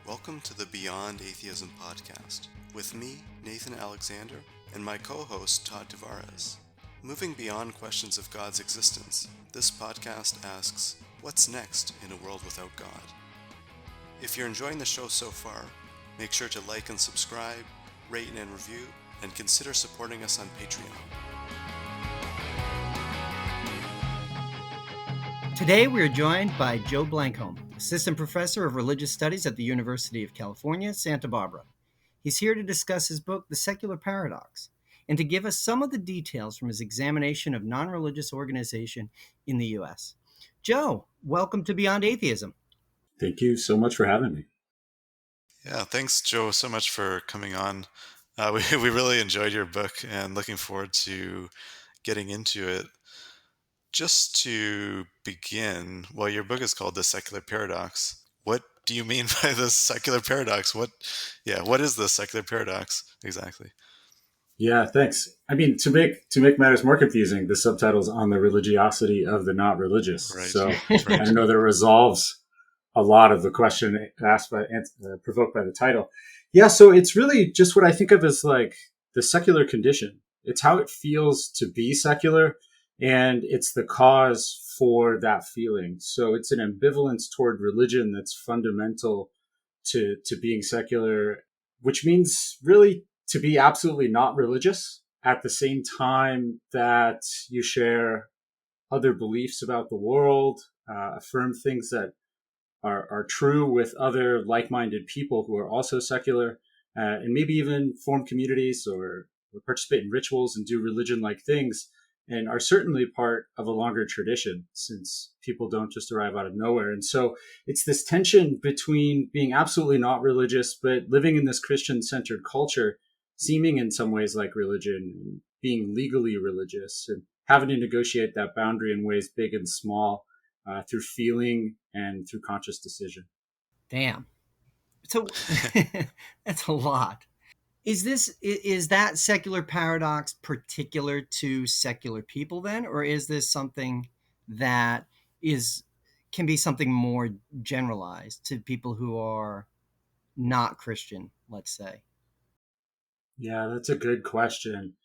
Welcome to the Beyond Atheism podcast, with me, Nathan Alexander, and my co-host, Todd Tavares. Moving beyond questions of God's existence, this podcast asks, what's next in a world without God? If you're enjoying the show so far, make sure to like and subscribe, rate and review, and consider supporting us on Patreon. Today we are joined by Joe Blankholm, Assistant Professor of Religious Studies at the University of California, Santa Barbara. He's here to discuss his book, The Secular Paradox, and to give us some of the details from his examination of non-religious organization in the U.S. Joe, welcome to Beyond Atheism. Thank you so much for having me. Yeah, thanks, Joe, so much for coming on. We really enjoyed your book and looking forward to getting into it. Just to begin, well, your book is called The Secular Paradox. What do you mean by the secular paradox? What is the secular paradox exactly? Yeah, thanks. I mean, to make matters more confusing, the subtitle is on the religiosity of the not religious. Right. So Right. I know that resolves a lot of the question asked by provoked by the title. Yeah, so it's really just what I think of as like the secular condition. It's how it feels to be secular, and it's the cause for that feeling. So it's an ambivalence toward religion that's fundamental to being secular, which means really to be absolutely not religious at the same time that you share other beliefs about the world, affirm things that are true with other like-minded people who are also secular, and maybe even form communities or participate in rituals and do religion-like things, and are certainly part of a longer tradition since people don't just arrive out of nowhere. And so it's this tension between being absolutely not religious, but living in this Christian-centered culture, seeming in some ways like religion, and being legally religious, and having to negotiate that boundary in ways big and small, through feeling and through conscious decision. Damn. So that's a lot. Is that secular paradox particular to secular people then, or is this something that can be something more generalized to people who are not Christian, let's say? Yeah, that's a good question.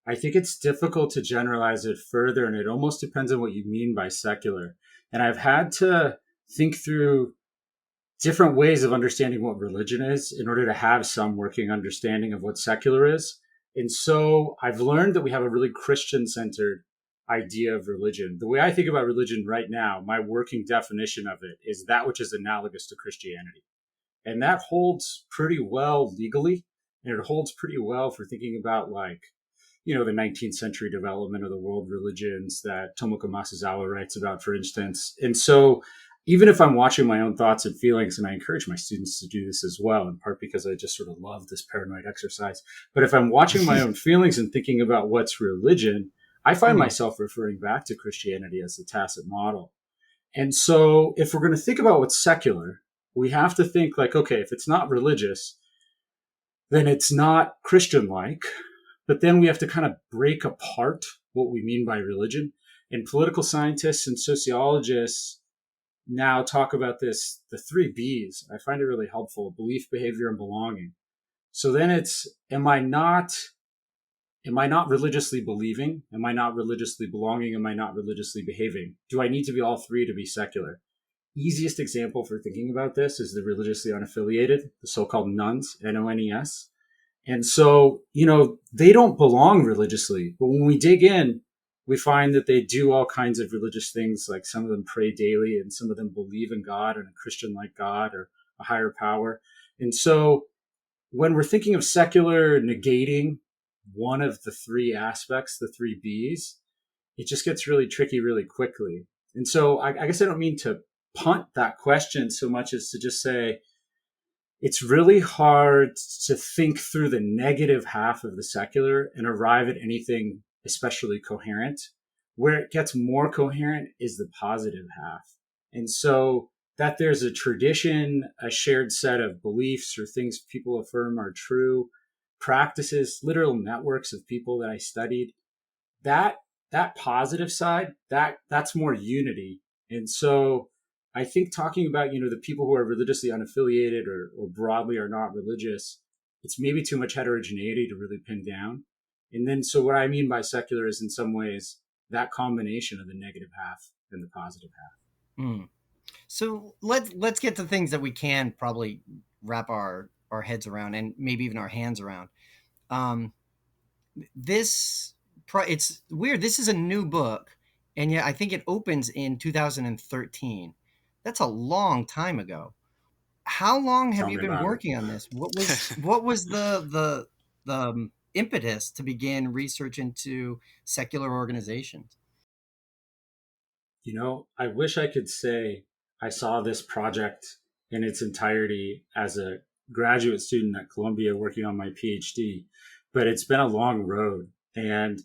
I think it's difficult to generalize it further, and it almost depends on what you mean by secular. And I've had to think through different ways of understanding what religion is in order to have some working understanding of what secular is. And so I've learned that we have a really Christian centered idea of religion. The way I think about religion right now, my working definition of it is that which is analogous to Christianity. And that holds pretty well legally. And it holds pretty well for thinking about the 19th century development of the world religions that Tomoko Masuzawa writes about, for instance. And so even if I'm watching my own thoughts and feelings, and I encourage my students to do this as well, in part because I just sort of love this paranoid exercise, but if I'm watching my own feelings and thinking about what's religion, I find myself referring back to Christianity as the tacit model. And so if we're going to think about what's secular, we have to think like, okay, if it's not religious, then it's not Christian-like. But then we have to kind of break apart what we mean by religion. And political scientists and sociologists now talk about this, the three B's. I find it really helpful: belief, behavior, and belonging. So then it's, am I not religiously believing? Am I not religiously belonging? Am I not religiously behaving? Do I need to be all three to be secular? Easiest example for thinking about this is the religiously unaffiliated, the so-called nuns, NONES. And so, they don't belong religiously, but when we dig in, we find that they do all kinds of religious things, like some of them pray daily and some of them believe in God and a Christian-like God or a higher power. And so when we're thinking of secular negating one of the three aspects, the three B's, it just gets really tricky really quickly. And so I guess I don't mean to punt that question so much as to just say, it's really hard to think through the negative half of the secular and arrive at anything especially coherent. Where it gets more coherent is the positive half. And so that there's a tradition, a shared set of beliefs or things people affirm are true, practices, literal networks of people that I studied, that positive side, that's more unity. And so I think talking about, the people who are religiously unaffiliated or broadly are not religious, it's maybe too much heterogeneity to really pin down. And then, so what I mean by secular is in some ways that combination of the negative half and the positive half. Mm. So let's get to things that we can probably wrap our heads around and maybe even our hands around. Um, it's weird. This is a new book, and yet I think it opens in 2013. That's a long time ago. How long have Tell you me been about it. working on this? What was the impetus to begin research into secular organizations? I wish I could say I saw this project in its entirety as a graduate student at Columbia working on my PhD, but it's been a long road. And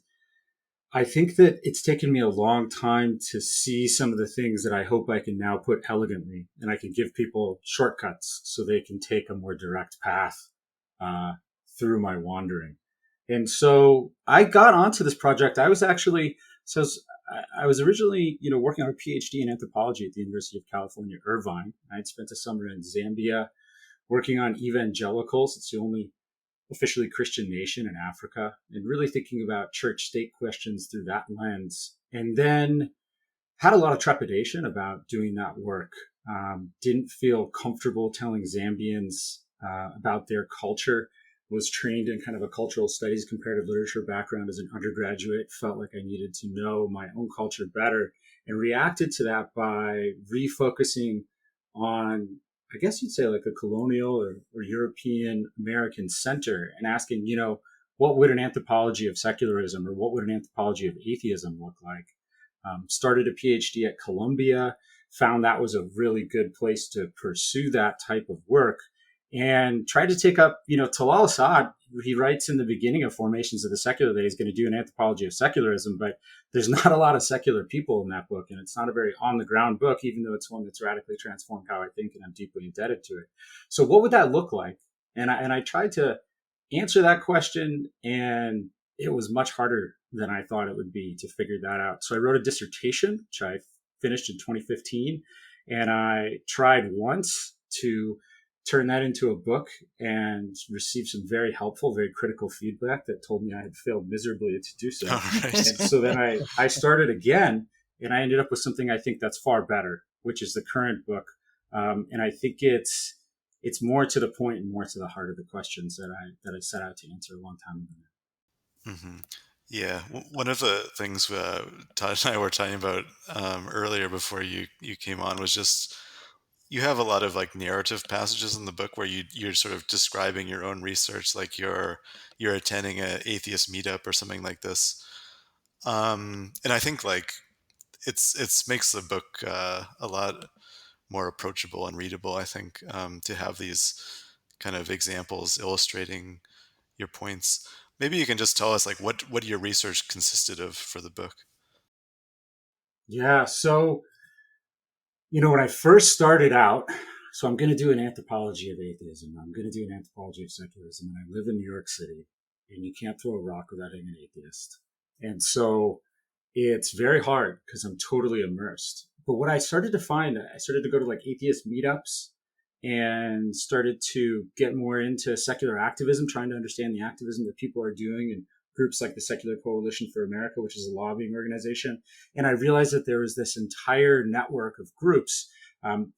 I think that it's taken me a long time to see some of the things that I hope I can now put elegantly, and I can give people shortcuts so they can take a more direct path uh, through my wandering. And so I got onto this project. I was actually so I was originally, working on a PhD in anthropology at the University of California, Irvine. I'd spent a summer in Zambia working on evangelicals. It's the only officially Christian nation in Africa, and really thinking about church state questions through that lens. And then had a lot of trepidation about doing that work. Didn't feel comfortable telling Zambians about their culture. Was trained in kind of a cultural studies, comparative literature background as an undergraduate. Felt like I needed to know my own culture better, and reacted to that by refocusing on, I guess you'd say, like a colonial or European American center, and asking, what would an anthropology of secularism or what would an anthropology of atheism look like? Started a PhD at Columbia, found that was a really good place to pursue that type of work, and tried to take up, Talal Assad. He writes in the beginning of Formations of the Secular that he's going to do an anthropology of secularism, but there's not a lot of secular people in that book, and it's not a very on the ground book, even though it's one that's radically transformed how I think, and I'm deeply indebted to it. So what would that look like? And I tried to answer that question, and it was much harder than I thought it would be to figure that out. So I wrote a dissertation, which I finished in 2015, and I tried once to turn that into a book and received some very helpful, very critical feedback that told me I had failed miserably to do so. All right. And so then I started again, and I ended up with something I think that's far better, which is the current book. And I think it's more to the point and more to the heart of the questions that I set out to answer a long time ago. Hmm. Yeah, one of the things Todd and I were talking about earlier before you came on was just you have a lot of like narrative passages in the book where you're sort of describing your own research, like you're attending a atheist meetup or something like this. And I think like it's makes the book a lot more approachable and readable. I think to have these kind of examples illustrating your points. Maybe you can just tell us like what your research consisted of for the book. Yeah. So, when I first started out, so I'm going to do an anthropology of atheism. I'm going to do an anthropology of secularism. And I live in New York City, and you can't throw a rock without being an atheist. And so it's very hard because I'm totally immersed. But what I started to find, I started to go to like atheist meetups and started to get more into secular activism, trying to understand the activism that people are doing in groups like the Secular Coalition for America, which is a lobbying organization. And I realized that there was this entire network of groups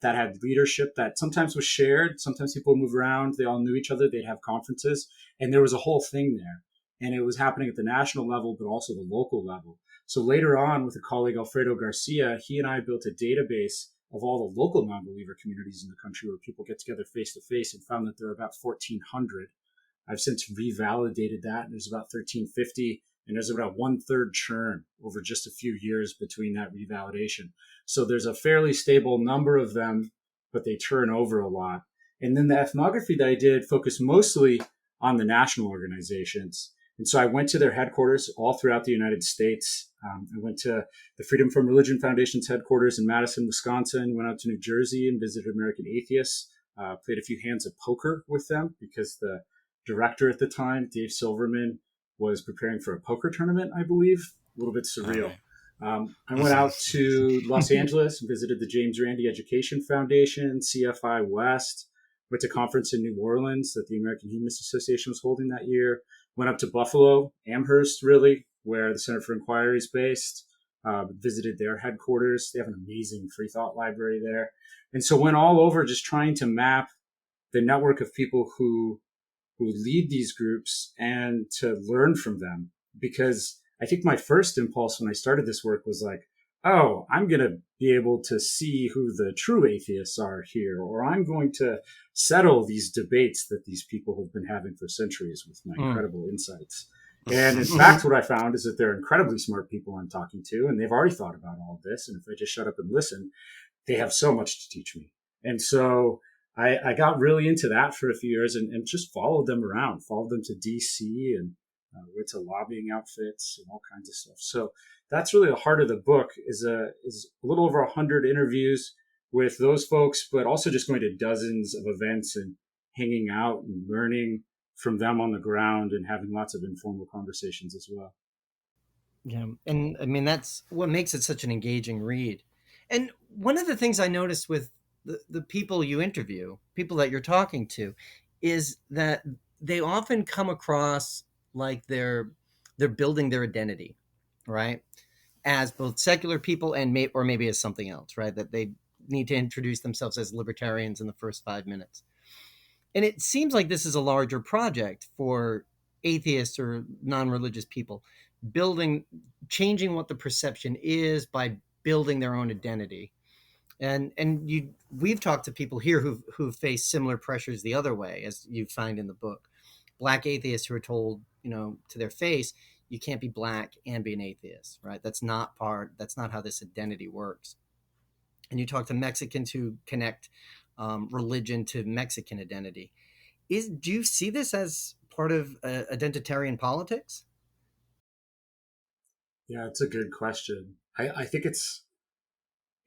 that had leadership that sometimes was shared. Sometimes people would move around. They all knew each other. They'd have conferences. And there was a whole thing there. And it was happening at the national level, but also the local level. So later on, with a colleague, Alfredo Garcia, he and I built a database of all the local non-believer communities in the country where people get together face to face, and found that there are about 1,400. I've since revalidated that, and there's about 1,350, and there's about 1/3 churn over just a few years between that revalidation. So there's a fairly stable number of them, but they turn over a lot. And then the ethnography that I did focused mostly on the national organizations. And so I went to their headquarters all throughout the United States. I went to the Freedom from Religion Foundation's headquarters in Madison, Wisconsin, went out to New Jersey and visited American Atheists, played a few hands of poker with them because the director at the time, Dave Silverman, was preparing for a poker tournament, I believe. A little bit All surreal. right. I went out to Los Angeles and visited the James Randi Education Foundation, CFI West, went to a conference in New Orleans that the American Humanist Association was holding that year, went up to Buffalo, Amherst, really, where the Center for Inquiry is based, visited their headquarters. They have an amazing free thought library there. And so went all over just trying to map the network of people who lead these groups and to learn from them. Because I think my first impulse when I started this work was like, oh, I'm going to be able to see who the true atheists are here, or I'm going to settle these debates that these people have been having for centuries with my incredible insights. And in fact, what I found is that they're incredibly smart people I'm talking to, and they've already thought about all of this. And if I just shut up and listen, they have so much to teach me. And so I got really into that for a few years and just followed them around, followed them to DC and went to lobbying outfits and all kinds of stuff. So that's really the heart of the book is a little over 100 interviews with those folks, but also just going to dozens of events and hanging out and learning from them on the ground and having lots of informal conversations as well. Yeah. And I mean, that's what makes it such an engaging read. And one of the things I noticed with the people you interview, people that you're talking to, is that they often come across like they're building their identity, right? As both secular people and maybe as something else, right? That they need to introduce themselves as libertarians in the first 5 minutes. And it seems like this is a larger project for atheists or non-religious people, changing what the perception is by building their own identity. And we've talked to people here who've faced similar pressures the other way, as you find in the book. Black atheists who are told, to their face, you can't be black and be an atheist, right? That's not how this identity works. And you talk to Mexicans who connect religion to Mexican identity. Do you see this as part of identitarian politics? Yeah, it's a good question. I think it's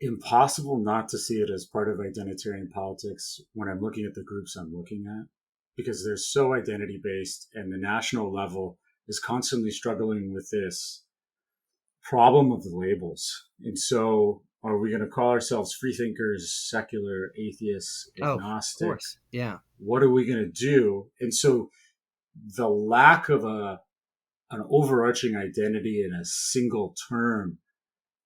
impossible not to see it as part of identitarian politics when I'm looking at the groups I'm looking at, because they're so identity based and the national level is constantly struggling with this problem of the labels. And so are we going to call ourselves freethinkers, secular, atheists, agnostic? Of course. Yeah. What are we going to do? And so the lack of an overarching identity in a single term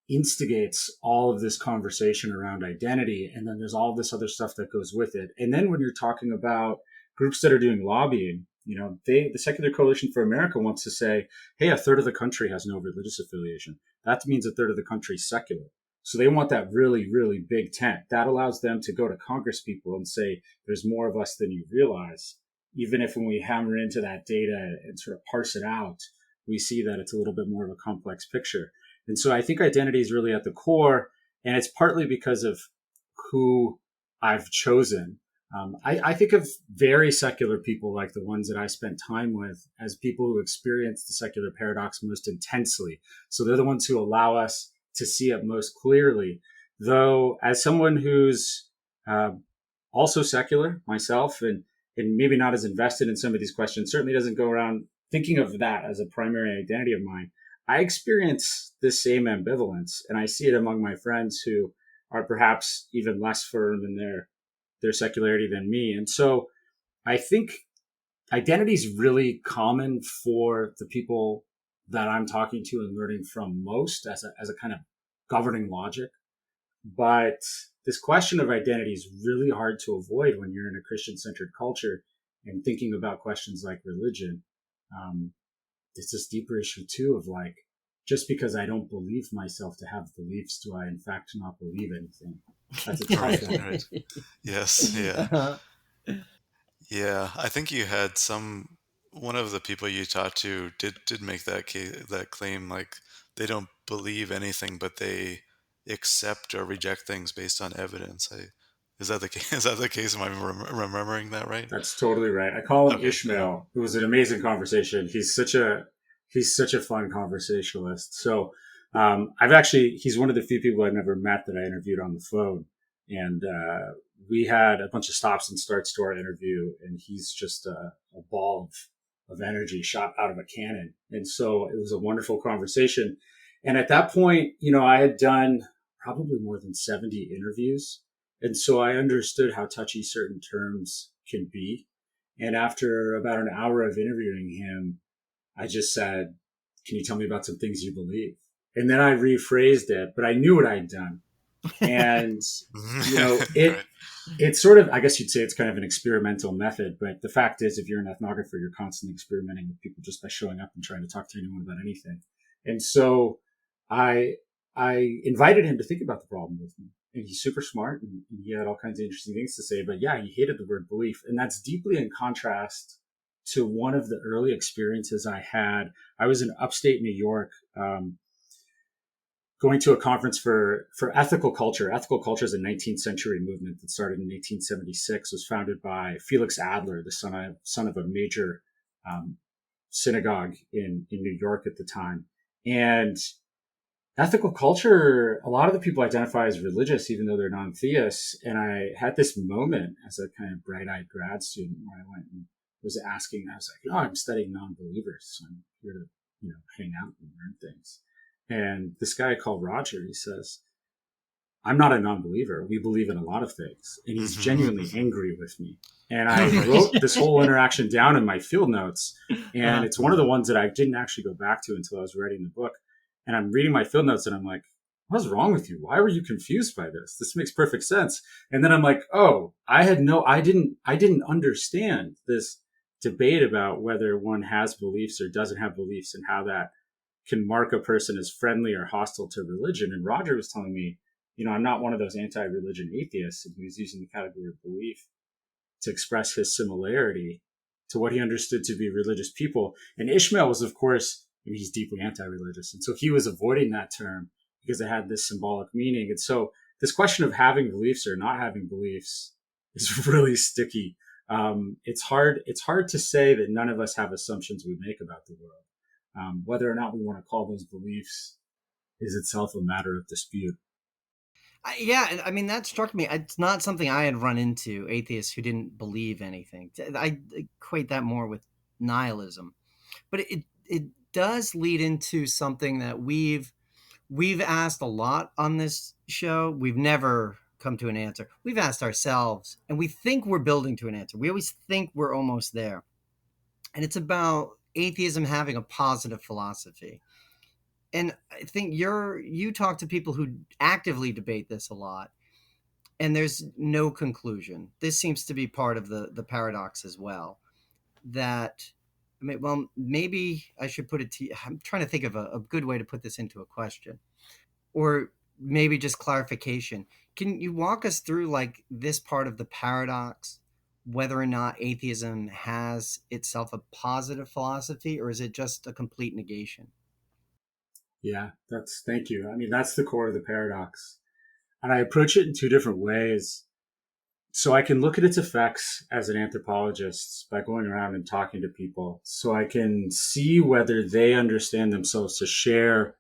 instigates all of this conversation around identity. And then there's all this other stuff that goes with it. And then when you're talking about groups that are doing lobbying, the Secular Coalition for America wants to say, hey, a third of the country has no religious affiliation. That means a third of the country is secular. So they want that really, really big tent. That allows them to go to Congress people and say, there's more of us than you realize. Even if when we hammer into that data and sort of parse it out, we see that it's a little bit more of a complex picture. And so I think identity is really at the core, and it's partly because of who I've chosen. I think of very secular people like the ones that I spent time with as people who experience the secular paradox most intensely. So they're the ones who allow us to see it most clearly. Though as someone who's also secular myself and maybe not as invested in some of these questions, certainly doesn't go around thinking of that as a primary identity of mine, I experience this same ambivalence, and I see it among my friends who are perhaps even less firm in their secularity than me. And so I think identity is really common for the people that I'm talking to and learning from most as a kind of governing logic. But this question of identity is really hard to avoid when you're in a Christian-centered culture and thinking about questions like religion. It's this deeper issue too of like, just because I don't believe myself to have beliefs, do I in fact not believe anything? That's a tough one. Right. Yes. Yeah. Yeah. I think you had one of the people you talked to did make that claim, like they don't believe anything, but they accept or reject things based on evidence. Is that the case? Is that the case? Am I remembering that right? That's totally right. I call him Okay. Ishmael. It was an amazing conversation. He's such a fun conversationalist. So he's one of the few people I've never met that I interviewed on the phone. And we had a bunch of stops and starts to our interview, and he's just a ball of energy shot out of a cannon. And so it was a wonderful conversation. And at that point, I had done probably more than 70 interviews. And so I understood how touchy certain terms can be. And after about an hour of interviewing him, I just said, "Can you tell me about some things you believe?" And then I rephrased it, but I knew what I'd done. And, Right. it's sort of, I guess you'd say it's kind of an experimental method. But the fact is, if you're an ethnographer, you're constantly experimenting with people just by showing up and trying to talk to anyone about anything. And so I, I invited him to think about the problem with me. And he's super smart and he had all kinds of interesting things to say. But yeah, he hated the word belief. And that's deeply in contrast to one of the early experiences I had. I was in upstate New York, going to a conference for ethical culture. Ethical culture is a 19th century movement that started in 1876, was founded by Felix Adler, the son of a major synagogue in New York at the time. And ethical culture, a lot of the people identify as religious, even though they're non-theists. And I had this moment as a kind of bright-eyed grad student where I went and was asking, I was like, "Oh, I'm studying non-believers. So I'm here to, hang out and learn things." And this guy called Roger, he says, "I'm not a non-believer. We believe in a lot of things." And he's genuinely angry with me. And I wrote this whole interaction down in my field notes. And it's one of the ones that I didn't actually go back to until I was writing the book. And I'm reading my field notes and I'm like, "What's wrong with you? Why were you confused by this? This makes perfect sense." And then I'm like, "Oh, I didn't understand this debate about whether one has beliefs or doesn't have beliefs and how that can mark a person as friendly or hostile to religion." And Roger was telling me, "I'm not one of those anti-religion atheists." And he was using the category of belief to express his similarity to what he understood to be religious people. And Ishmael was, of course, he's deeply anti-religious. And so he was avoiding that term because it had this symbolic meaning. And so this question of having beliefs or not having beliefs is really sticky. It's hard to say that none of us have assumptions we make about the world. Whether or not we want to call those beliefs is itself a matter of dispute. Yeah, I mean, that struck me. It's not something I had run into, atheists who didn't believe anything. I equate that more with nihilism. But it does lead into something that we've asked a lot on this show. We've never come to an answer. We've asked ourselves, and we think we're building to an answer. We always think we're almost there. And it's about atheism having a positive philosophy. And I think you talk to people who actively debate this a lot, and there's no conclusion. This seems to be part of the paradox as well. That, I mean, well, maybe I should put it to you. I'm trying to think of a good way to put this into a question, or maybe just clarification. Can you walk us through like this part of the paradox, whether or not atheism has itself a positive philosophy, or is it just a complete negation? Yeah, thank you. I mean, that's the core of the paradox. And I approach it in two different ways. So I can look at its effects as an anthropologist by going around and talking to people. So I can see whether they understand themselves to share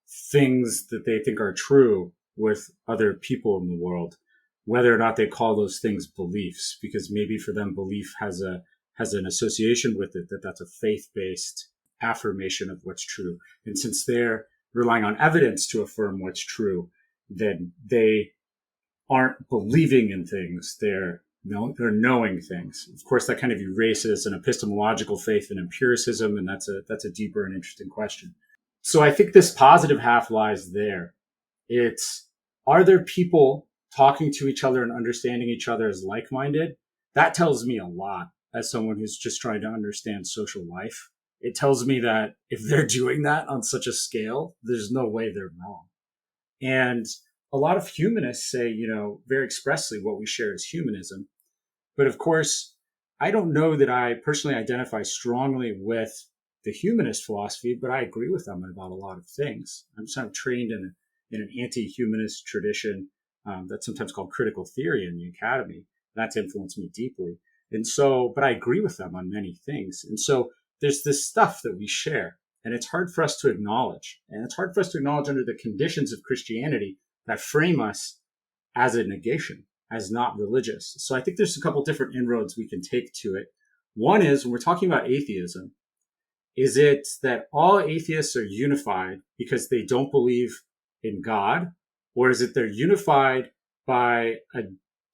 things that they think are true with other people in the world, whether or not they call those things beliefs, because maybe for them belief has an association with it, that's a faith-based affirmation of what's true. And since they're relying on evidence to affirm what's true, then they aren't believing in things, they're knowing things. Of course, that kind of erases an epistemological faith in empiricism, and that's a deeper and interesting question. So I think this positive half lies there. It's, are there people talking to each other and understanding each other as like-minded? That tells me a lot as someone who's just trying to understand social life. It tells me that if they're doing that on such a scale, there's no way they're wrong. And a lot of humanists say, very expressly what we share is humanism. But of course, I don't know that I personally identify strongly with the humanist philosophy, but I agree with them about a lot of things. I'm sort of trained in an anti-humanist tradition that's sometimes called critical theory in the academy. That's influenced me deeply. And so, but I agree with them on many things. And so there's this stuff that we share, and it's hard for us to acknowledge. And it's hard for us to acknowledge under the conditions of Christianity that frame us as a negation, as not religious. So I think there's a couple different inroads we can take to it. One is when we're talking about atheism, Is it that all atheists are unified because they don't believe in God? Or is it they're unified by a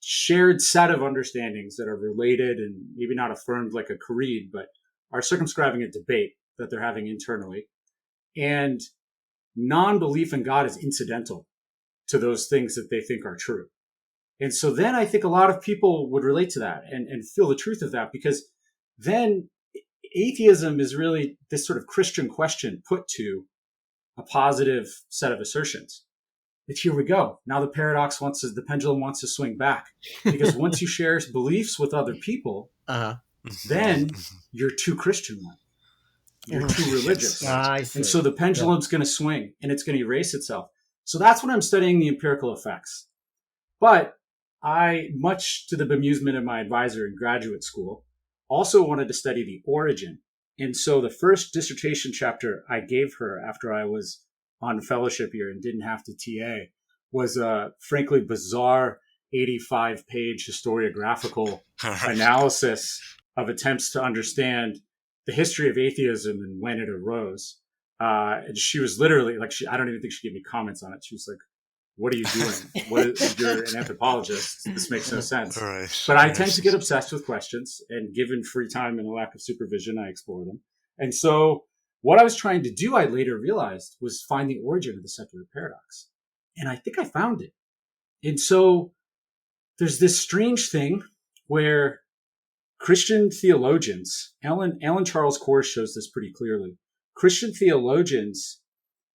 shared set of understandings that are related and maybe not affirmed like a creed, but are circumscribing a debate that they're having internally? And non-belief in God is incidental to those things that they think are true. And so then I think a lot of people would relate to that and feel the truth of that, because then atheism is really this sort of Christian question put to a positive set of assertions. But here we go. Now the pendulum wants to swing back, because once you share beliefs with other people, then you're too Christian-like. You're too religious. I see. And so the pendulum's going to swing and it's going to erase itself. So that's when I'm studying the empirical effects. But I, much to the bemusement of my advisor in graduate school, also wanted to study the origin. And so the first dissertation chapter I gave her after I was on fellowship year and didn't have to TA was a frankly bizarre 85-page historiographical analysis of attempts to understand the history of atheism and when it arose. And she was literally like, I don't even think she gave me comments on it. She was like, what are you doing? You're an anthropologist. This makes no sense. Right. But I tend to get obsessed with questions, and given free time and a lack of supervision, I explore them. And so what I was trying to do, I later realized, was find the origin of the secular paradox. And I think I found it. And so there's this strange thing where Christian theologians, Alan Charles Kors shows this pretty clearly. Christian theologians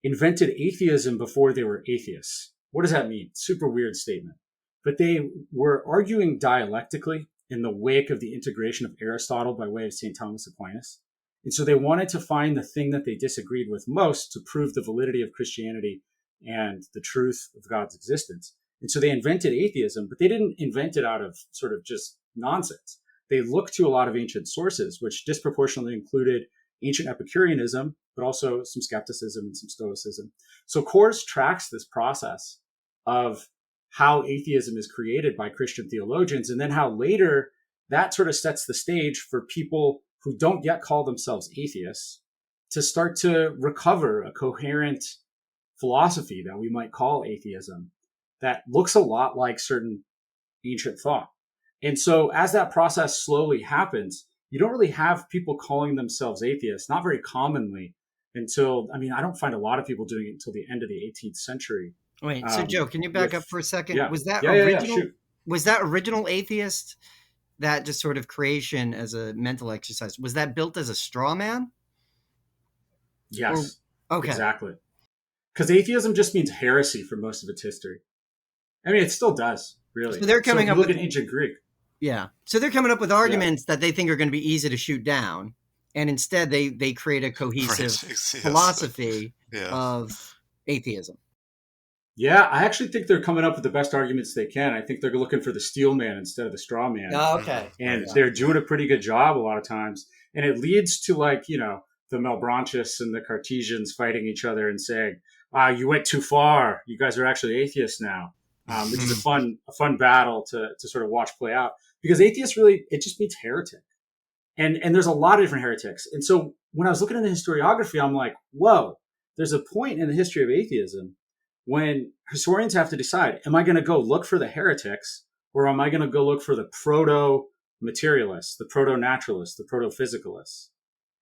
invented atheism before they were atheists. What does that mean? Super weird statement. But they were arguing dialectically in the wake of the integration of Aristotle by way of St. Thomas Aquinas. And so they wanted to find the thing that they disagreed with most to prove the validity of Christianity and the truth of God's existence. And so they invented atheism, but they didn't invent it out of sort of just nonsense. They looked to a lot of ancient sources, which disproportionately included ancient Epicureanism, but also some skepticism and some Stoicism. So Kors tracks this process of how atheism is created by Christian theologians, and then how later that sort of sets the stage for people who don't yet call themselves atheists to start to recover a coherent philosophy that we might call atheism that looks a lot like certain ancient thought. And so as that process slowly happens, you don't really have people calling themselves atheists, not very commonly, until, I don't find a lot of people doing it until the end of the 18th century. Wait, so Joe, can you back up for a second? Yeah. Was that original? Was that original atheist, that just sort of creation as a mental exercise, was that built as a straw man? Yes. Okay. Exactly. Because atheism just means heresy for most of its history. It still does, really. So they're coming up look with at ancient Greek. Yeah. So they're coming up with arguments that they think are going to be easy to shoot down. And instead they create a cohesive philosophy of atheism. Yeah, I actually think they're coming up with the best arguments they can. I think they're looking for the steel man instead of the straw man. Oh, okay. And they're doing a pretty good job a lot of times. And it leads to the Malebranchists and the Cartesians fighting each other and saying, you went too far. You guys are actually atheists now. Which is a fun battle to sort of watch play out, because atheist really, it just means heretic. And there's a lot of different heretics. And so when I was looking at the historiography, I'm like, whoa, there's a point in the history of atheism when historians have to decide, am I going to go look for the heretics, or am I going to go look for the proto-materialists, the proto-naturalists, the proto-physicalists?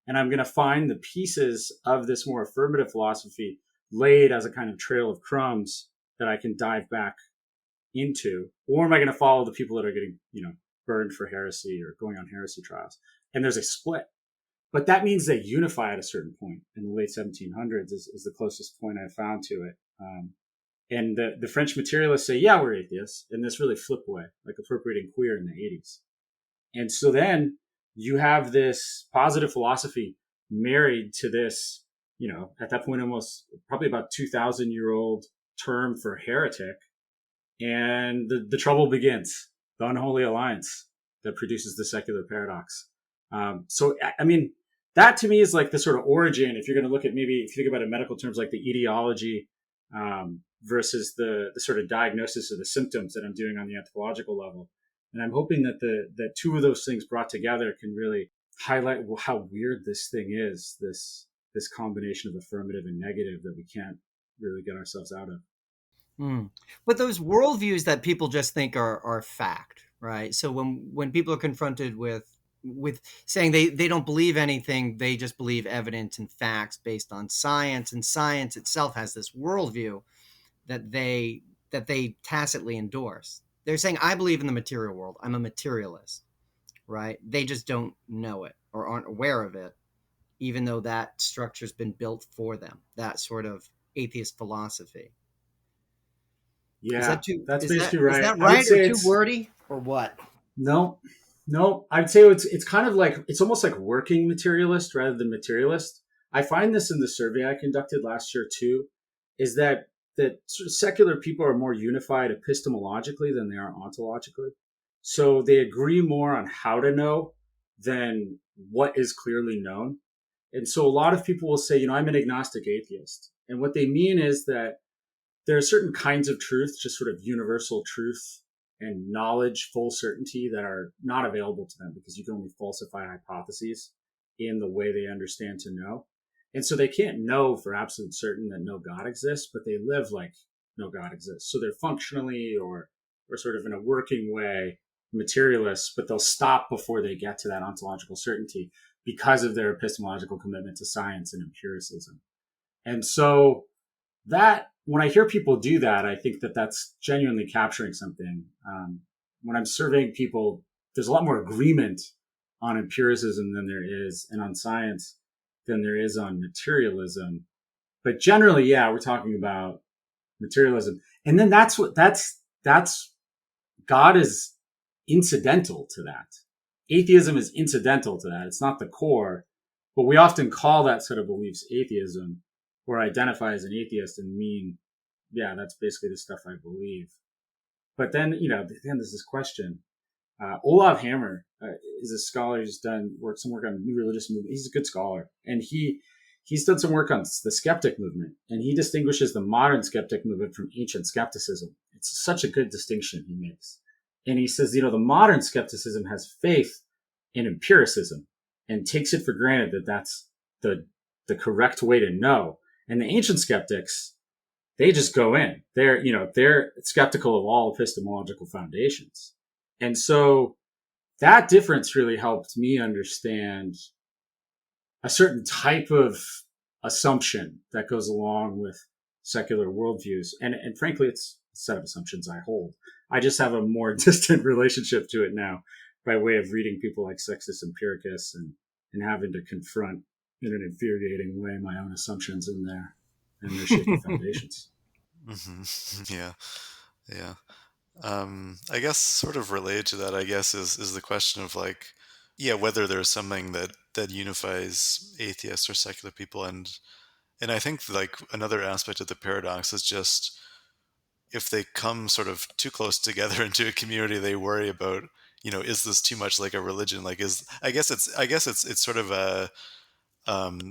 And I'm going to find the pieces of this more affirmative philosophy laid as a kind of trail of crumbs that I can dive back into, or am I going to follow the people that are getting, burned for heresy or going on heresy trials? And there's a split, but that means they unify at a certain point in the late 1700s is the closest point I found to it. And the French materialists say, yeah, we're atheists, in this really flip way, like appropriating queer in the 80s. And so then you have this positive philosophy married to this, at that point, almost probably about 2,000-year-old term for heretic. And the trouble begins, the unholy alliance that produces the secular paradox. So that to me is like the sort of origin. If you're going to look at, maybe if you think about it in medical terms, like the etiology versus the sort of diagnosis of the symptoms that I'm doing on the anthropological level. And I'm hoping that the two of those things brought together can really highlight how weird this thing is, this combination of affirmative and negative that we can't really get ourselves out of. Mm. But those worldviews that people just think are fact, right? So when people are confronted with saying they don't believe anything, they just believe evidence and facts based on science, and science itself has this worldview that they tacitly endorse. They're saying, I believe in the material world. I'm a materialist, right? They just don't know it or aren't aware of it, even though that structure's been built for them. That sort of atheist philosophy. Is Yeah, that too? that's Is that basically is right. that I would right or say too it's wordy or what? no, no. I'd say it's kind of like it's almost like working materialist rather than materialist. I find this in the survey I conducted last year too, is that sort of secular people are more unified epistemologically than they are ontologically. So they agree more on how to know than what is clearly known. And so a lot of people will say, I'm an agnostic atheist. And what they mean is that there are certain kinds of truth, just sort of universal truth and knowledge, full certainty that are not available to them because you can only falsify hypotheses in the way they understand to know. And so they can't know for absolute certain that no God exists, but they live like no God exists. So they're functionally or sort of in a working way materialists, but they'll stop before they get to that ontological certainty because of their epistemological commitment to science and empiricism. And so that when I hear people do that, I think that that's genuinely capturing something. When I'm surveying people, there's a lot more agreement on empiricism than there is, and on science than there is on materialism. But generally, yeah, we're talking about materialism, and then that's God is incidental to that. Atheism is incidental to that. It's not the core, but we often call that set of beliefs atheism or identify as an atheist and mean, yeah, that's basically the stuff I believe. But then, then there's this question. Olav Hammer is a scholar who's done some work on new religious movement. He's a good scholar, and he's done some work on the skeptic movement, and he distinguishes the modern skeptic movement from ancient skepticism. It's such a good distinction he makes. And he says, the modern skepticism has faith in empiricism and takes it for granted that that's the correct way to know. And the ancient skeptics, they just go in. They're skeptical of all epistemological foundations. And so that difference really helped me understand a certain type of assumption that goes along with secular worldviews. And frankly, it's a set of assumptions I hold. I just have a more distant relationship to it now by way of reading people like Sextus Empiricus and having to confront in an infuriating way my own assumptions in there and their shaky foundations. Mm-hmm. Yeah. Yeah. I guess sort of related to that, I guess, is the question of like, yeah, whether there's something that unifies atheists or secular people, and I think like another aspect of the paradox is just if they come sort of too close together into a community, they worry about, is this too much like a religion? Like, I guess it's sort of an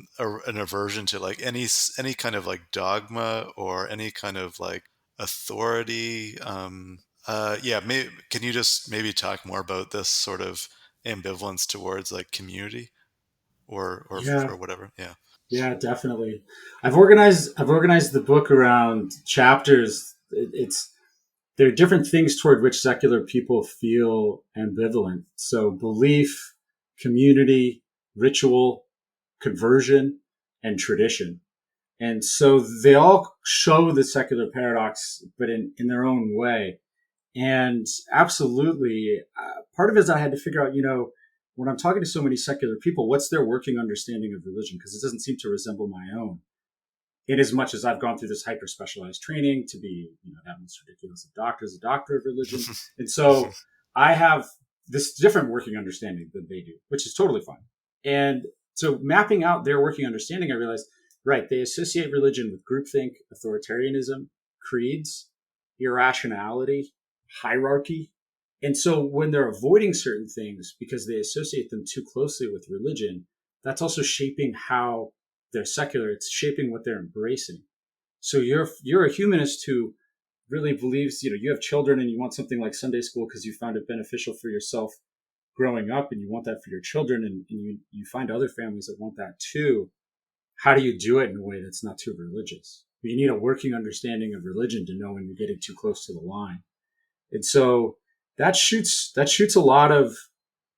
aversion to like any kind of like dogma or any kind of like authority. Yeah, can you just maybe talk more about this sort of ambivalence towards like community Yeah, or whatever? Yeah. yeah, definitely. I've organized the book around chapters. It's there are different things toward which secular people feel ambivalent. So belief, community, ritual, conversion, and tradition. And so they all show the secular paradox, but in their own way. And absolutely, part of it is I had to figure out, when I'm talking to so many secular people, what's their working understanding of religion? Because it doesn't seem to resemble my own. In as much as I've gone through this hyper specialized training to be, that most ridiculous. A doctor is a doctor of religion. And so I have this different working understanding than they do, which is totally fine. And so mapping out their working understanding, I realized, right, they associate religion with groupthink, authoritarianism, creeds, irrationality, hierarchy. And so when they're avoiding certain things because they associate them too closely with religion, that's also shaping how they're secular. It's shaping what they're embracing. So you're a humanist who really believes, you have children and you want something like Sunday school because you found it beneficial for yourself growing up and you want that for your children, and you find other families that want that too, how do you do it in a way that's not too religious? You need a working understanding of religion to know when you're getting too close to the line. And so that shoots a lot of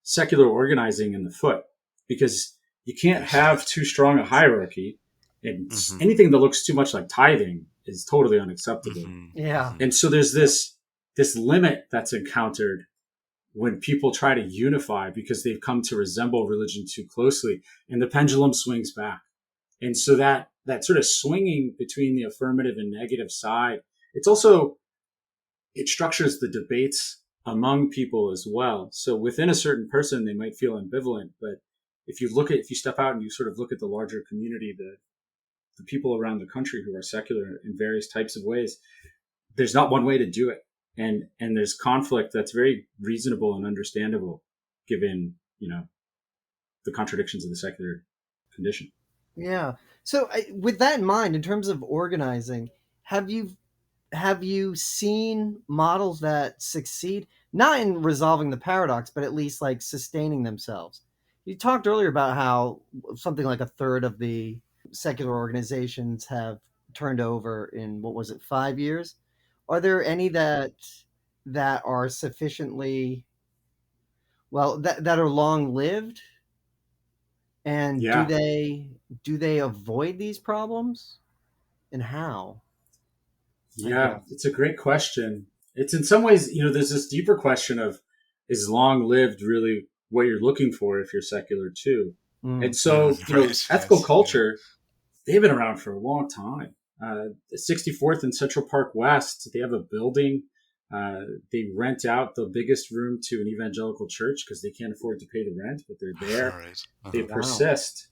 secular organizing in the foot, because you can't have too strong a hierarchy, and anything that looks too much like tithing is totally unacceptable. Yeah. And so there's this limit that's encountered when people try to unify because they've come to resemble religion too closely, and the pendulum swings back. And so that sort of swinging between the affirmative and negative side, it structures the debates among people as well. So within a certain person, they might feel ambivalent, but if you step out and you sort of look at the larger community, the people around the country who are secular in various types of ways, there's not one way to do it. And there's conflict that's very reasonable and understandable given, the contradictions of the secular condition. Yeah. So with that in mind, in terms of organizing, have you seen models that succeed, not in resolving the paradox, but at least like sustaining themselves? You talked earlier about how something like a third of the secular organizations have turned over in, what was it, 5 years? Are there any that are sufficiently that are long lived? And Yeah. do they avoid these problems? And how? Yeah, it's a great question. It's in some ways, there's this deeper question of, is long lived really what you're looking for if you're secular too? And so, ethical culture, they've been around for a long time. The 64th and Central Park West, they have a building. They rent out the biggest room to an evangelical church because they can't afford to pay the rent, but they're there. They persist.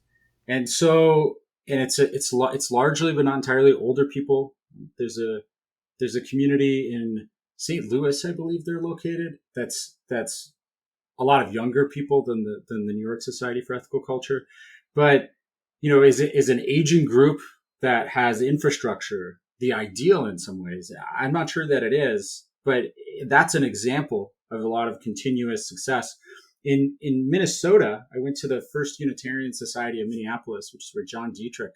And so, and it's largely, but not entirely, older people. There's a community in St. Louis, I believe they're located. That's a lot of younger people than the New York Society for Ethical Culture, but is an aging group that has infrastructure the ideal in some ways? I'm not sure that it is, but that's an example of a lot of continuous success. In Minnesota, I went to the First Unitarian Society of Minneapolis, which is where John Dietrich,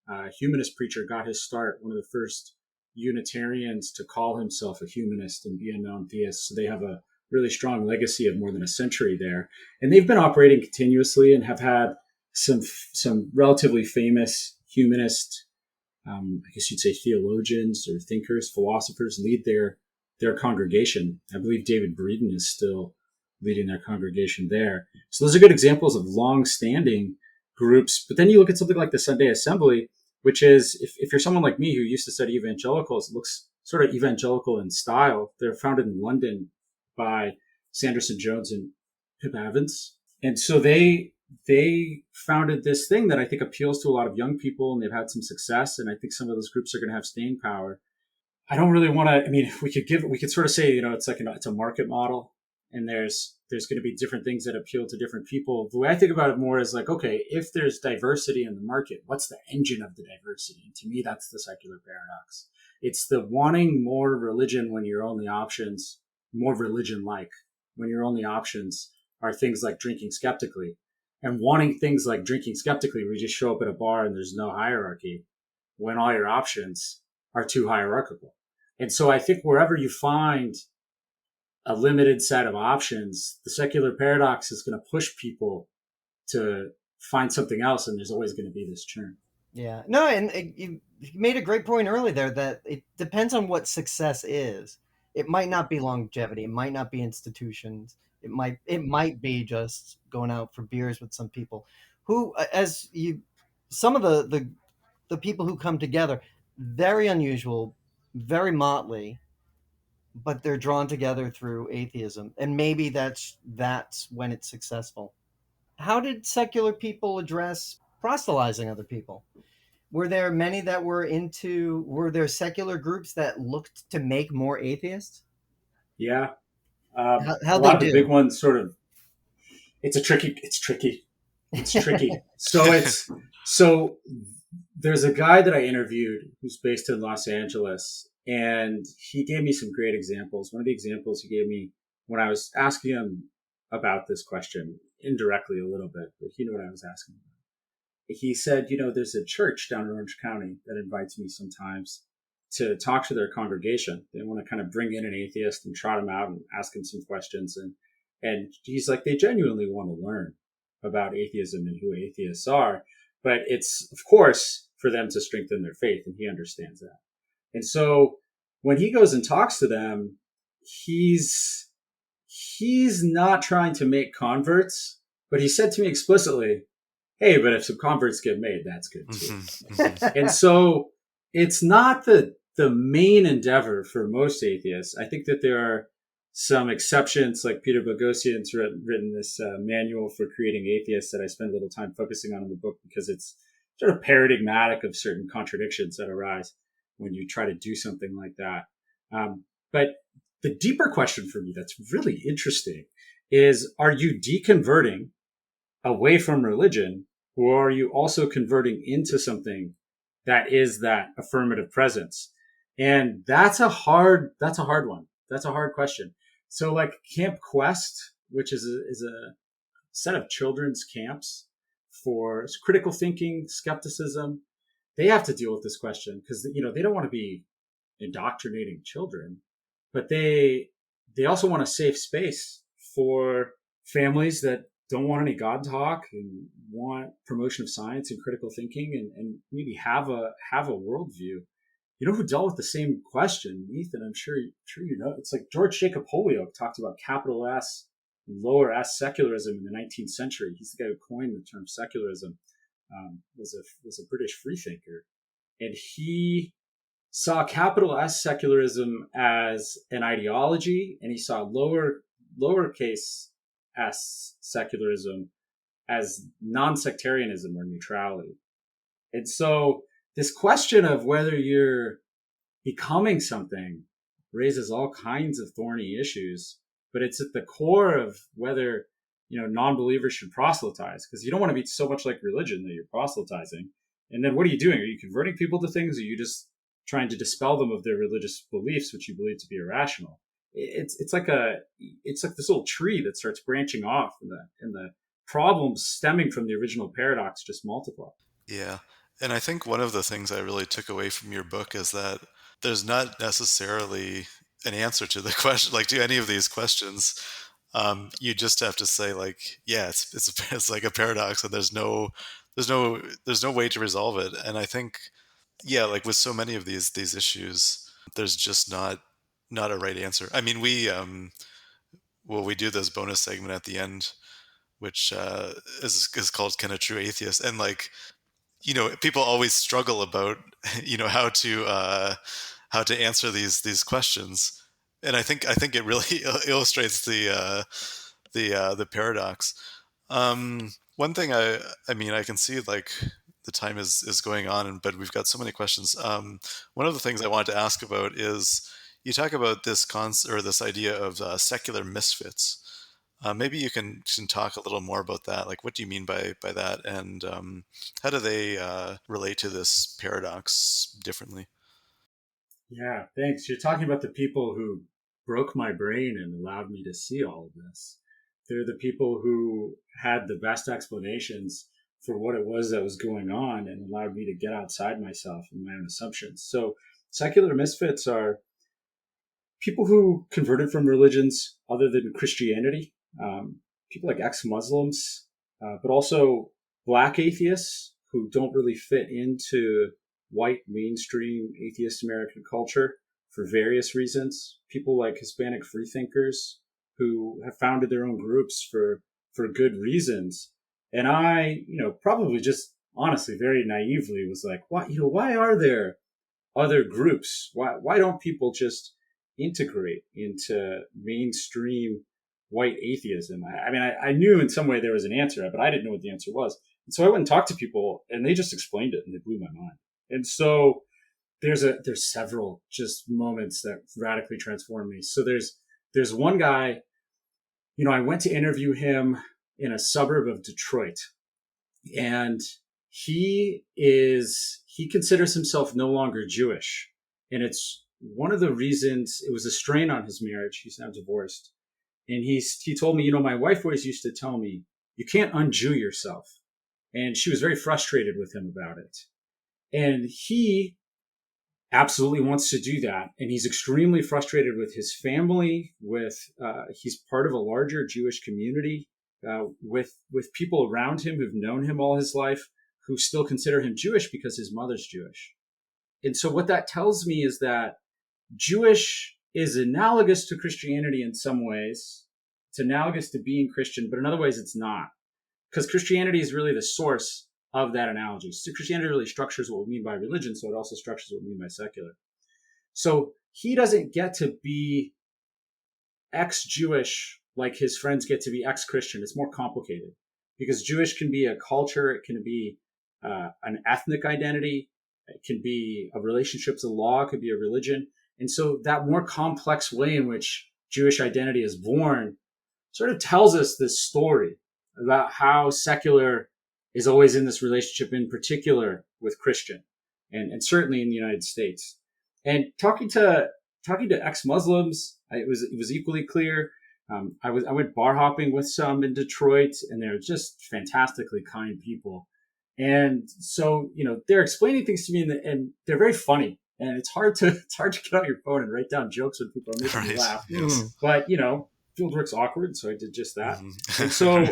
a humanist preacher, got his start. One of the first Unitarians to call himself a humanist and be a known theist. So they have a really strong legacy of more than a century there. And they've been operating continuously and have had some relatively famous humanist, I guess you'd say theologians or thinkers, philosophers lead their congregation. I believe David Breeden is still leading their congregation there. So those are good examples of long-standing groups. But then you look at something like the Sunday Assembly, which is, if you're someone like me who used to study evangelicals, it looks sort of evangelical in style. They're founded in London by Sanderson Jones and Pip Evans. And so they founded this thing that I think appeals to a lot of young people, and they've had some success. And I think some of those groups are going to have staying power. I don't really want to, we could sort of say, it's a market model, and there's going to be different things that appeal to different people. The way I think about it more is like, okay, if there's diversity in the market, what's the engine of the diversity? And to me, that's the secular paradox. It's the wanting more religion when your only options, more religion-like, when your only options are things like drinking skeptically, and wanting things like drinking skeptically where you just show up at a bar and there's no hierarchy when all your options are too hierarchical. And so I think wherever you find a limited set of options, the secular paradox is going to push people to find something else, and there's always going to be this churn. Yeah. No, and you made a great point earlier there that it depends on what success is. It might not be longevity. It might not be institutions. It might be just going out for beers with some people who, some of the people who come together, very unusual, very motley, but they're drawn together through atheism, and maybe that's when it's successful. How did secular people address proselytizing other people? Were there many that were there secular groups that looked to make more atheists? Yeah. How a lot of the big ones sort of, it's tricky. So there's a guy that I interviewed who's based in Los Angeles, and he gave me some great examples. One of the examples he gave me when I was asking him about this question indirectly a little bit, but he knew what I was asking about. He said, there's a church down in Orange County that invites me sometimes to talk to their congregation. They want to kind of bring in an atheist and trot him out and ask him some questions. And he's like, they genuinely want to learn about atheism and who atheists are. But it's, of course, for them to strengthen their faith. And he understands that. And so when he goes and talks to them, he's not trying to make converts, but he said to me explicitly, hey, but if some converts get made, that's good too. And so it's not the main endeavor for most atheists. I think that there are some exceptions, like Peter Boghossian's written this manual for creating atheists that I spend a little time focusing on in the book, because it's sort of paradigmatic of certain contradictions that arise when you try to do something like that. But the deeper question for me that's really interesting is, are you deconverting away from religion, or are you also converting into something that is that affirmative presence? And that's a hard one. That's a hard question. So like Camp Quest, which is a set of children's camps for critical thinking, skepticism, they have to deal with this question because, they don't want to be indoctrinating children, but they also want a safe space for families that don't want any God talk and want promotion of science and critical thinking and maybe have a worldview. Who dealt with the same question, Ethan? I'm sure you know. It's like George Jacob Holyoake talked about capital S and lower S secularism in the 19th century. He's the guy who coined the term secularism. Was a British freethinker, and he saw capital S secularism as an ideology, and he saw lowercase s secularism as non-sectarianism or neutrality. And so this question of whether you're becoming something raises all kinds of thorny issues, but it's at the core of whether non-believers should proselytize, because you don't want to be so much like religion that you're proselytizing. And then what are you doing? Are you converting people to things, or are you just trying to dispel them of their religious beliefs, which you believe to be irrational? It's like this little tree that starts branching off, and the problems stemming from the original paradox just multiply. Yeah. And I think one of the things I really took away from your book is that there's not necessarily an answer to the question, like to any of these questions. You just have to say like, yeah, it's like a paradox, and there's no way to resolve it. And I think, yeah, like with so many of these issues, there's just not a right answer. I mean, we do this bonus segment at the end, which is called "Can a True Atheist?" And like, people always struggle about how to answer these questions, and I think it really illustrates the paradox. One thing I mean, I can see like the time is going on, but we've got so many questions. One of the things I wanted to ask about is, you talk about this idea of secular misfits. Maybe you can talk a little more about that. Like, what do you mean by that, and how do they relate to this paradox differently? Yeah, thanks. You're talking about the people who broke my brain and allowed me to see all of this. They're the people who had the best explanations for what it was that was going on and allowed me to get outside myself and my own assumptions. So secular misfits are people who converted from religions other than Christianity, people like ex-Muslims, but also Black atheists who don't really fit into white mainstream atheist American culture for various reasons. People like Hispanic freethinkers who have founded their own groups for good reasons. And I, probably just honestly, very naively was like, why are there other groups? Why don't people just integrate into mainstream white atheism? I mean, I knew in some way there was an answer, but I didn't know what the answer was. And so I went and talked to people, and they just explained it, and they blew my mind. And so there's several just moments that radically transformed me. So there's one guy, I went to interview him in a suburb of Detroit, and he considers himself no longer Jewish. And it's one of the reasons, it was a strain on his marriage. He's now divorced. And he told me, my wife always used to tell me, you can't un-Jew yourself. And she was very frustrated with him about it. And he absolutely wants to do that. And he's extremely frustrated with his family, he's part of a larger Jewish community, with people around him who've known him all his life, who still consider him Jewish because his mother's Jewish. And so what that tells me is that Jewish is analogous to Christianity in some ways. It's analogous to being Christian, but in other ways it's not. Because Christianity is really the source of that analogy. So Christianity really structures what we mean by religion, so it also structures what we mean by secular. So he doesn't get to be ex-Jewish like his friends get to be ex-Christian. It's more complicated because Jewish can be a culture, it can be an ethnic identity, it can be a relationship to law, it could be a religion. And so that more complex way in which Jewish identity is born sort of tells us this story about how secular is always in this relationship, in particular with Christian, and certainly in the United States. And talking to ex-Muslims, it was equally clear. I went bar hopping with some in Detroit, and they're just fantastically kind people. And so, they're explaining things to me, and they're very funny. And it's hard to get out your phone and write down jokes when people are making you laugh. Yes. But fieldwork's awkward, so I did just that. Mm-hmm. And so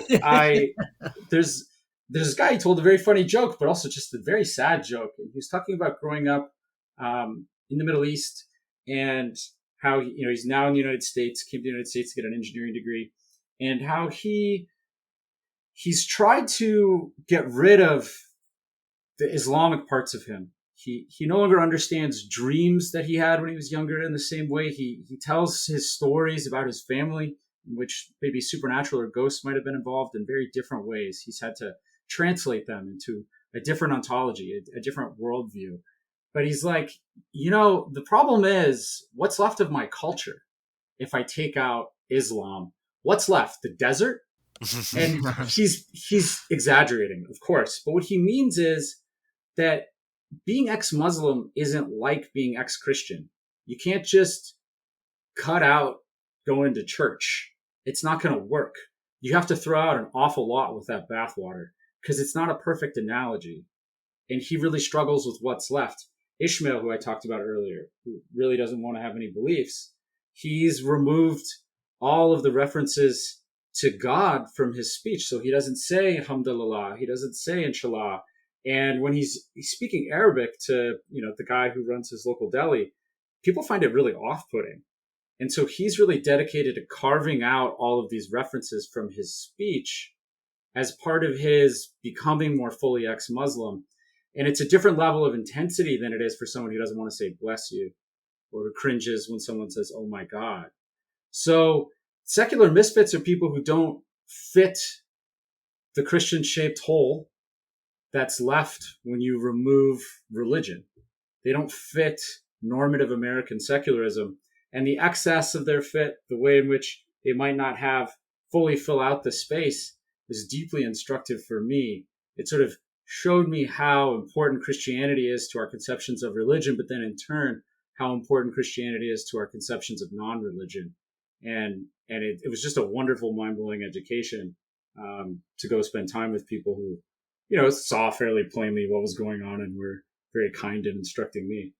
there's this guy who told a very funny joke, but also just a very sad joke. And he was talking about growing up in the Middle East and how he's now in the United States, came to the United States to get an engineering degree, and how he's tried to get rid of the Islamic parts of him. He no longer understands dreams that he had when he was younger in the same way. He tells his stories about his family, in which maybe supernatural or ghosts might have been involved in very different ways. He's had to translate them into a different ontology, a different worldview. But he's like, the problem is what's left of my culture if I take out Islam? What's left? The desert? And he's exaggerating, of course. But what he means is that being ex-Muslim isn't like being ex-Christian. You can't just cut out going to church. It's not going to work. You have to throw out an awful lot with that bathwater because it's not a perfect analogy. And he really struggles with what's left. Ishmael, who I talked about earlier, who really doesn't want to have any beliefs, he's removed all of the references to God from his speech. So he doesn't say Alhamdulillah, he doesn't say Inshallah. And when he's speaking Arabic to, the guy who runs his local deli, people find it really off-putting. And so he's really dedicated to carving out all of these references from his speech as part of his becoming more fully ex-Muslim. And it's a different level of intensity than it is for someone who doesn't want to say bless you or who cringes when someone says, oh my God. So secular misfits are people who don't fit the Christian-shaped hole that's left when you remove religion. They don't fit normative American secularism. And the excess of their fit, the way in which they might not have fully fill out the space, is deeply instructive for me. It sort of showed me how important Christianity is to our conceptions of religion, but then in turn, how important Christianity is to our conceptions of non-religion. And it was just a wonderful, mind-blowing education to go spend time with people who, saw fairly plainly what was going on and were very kind in instructing me.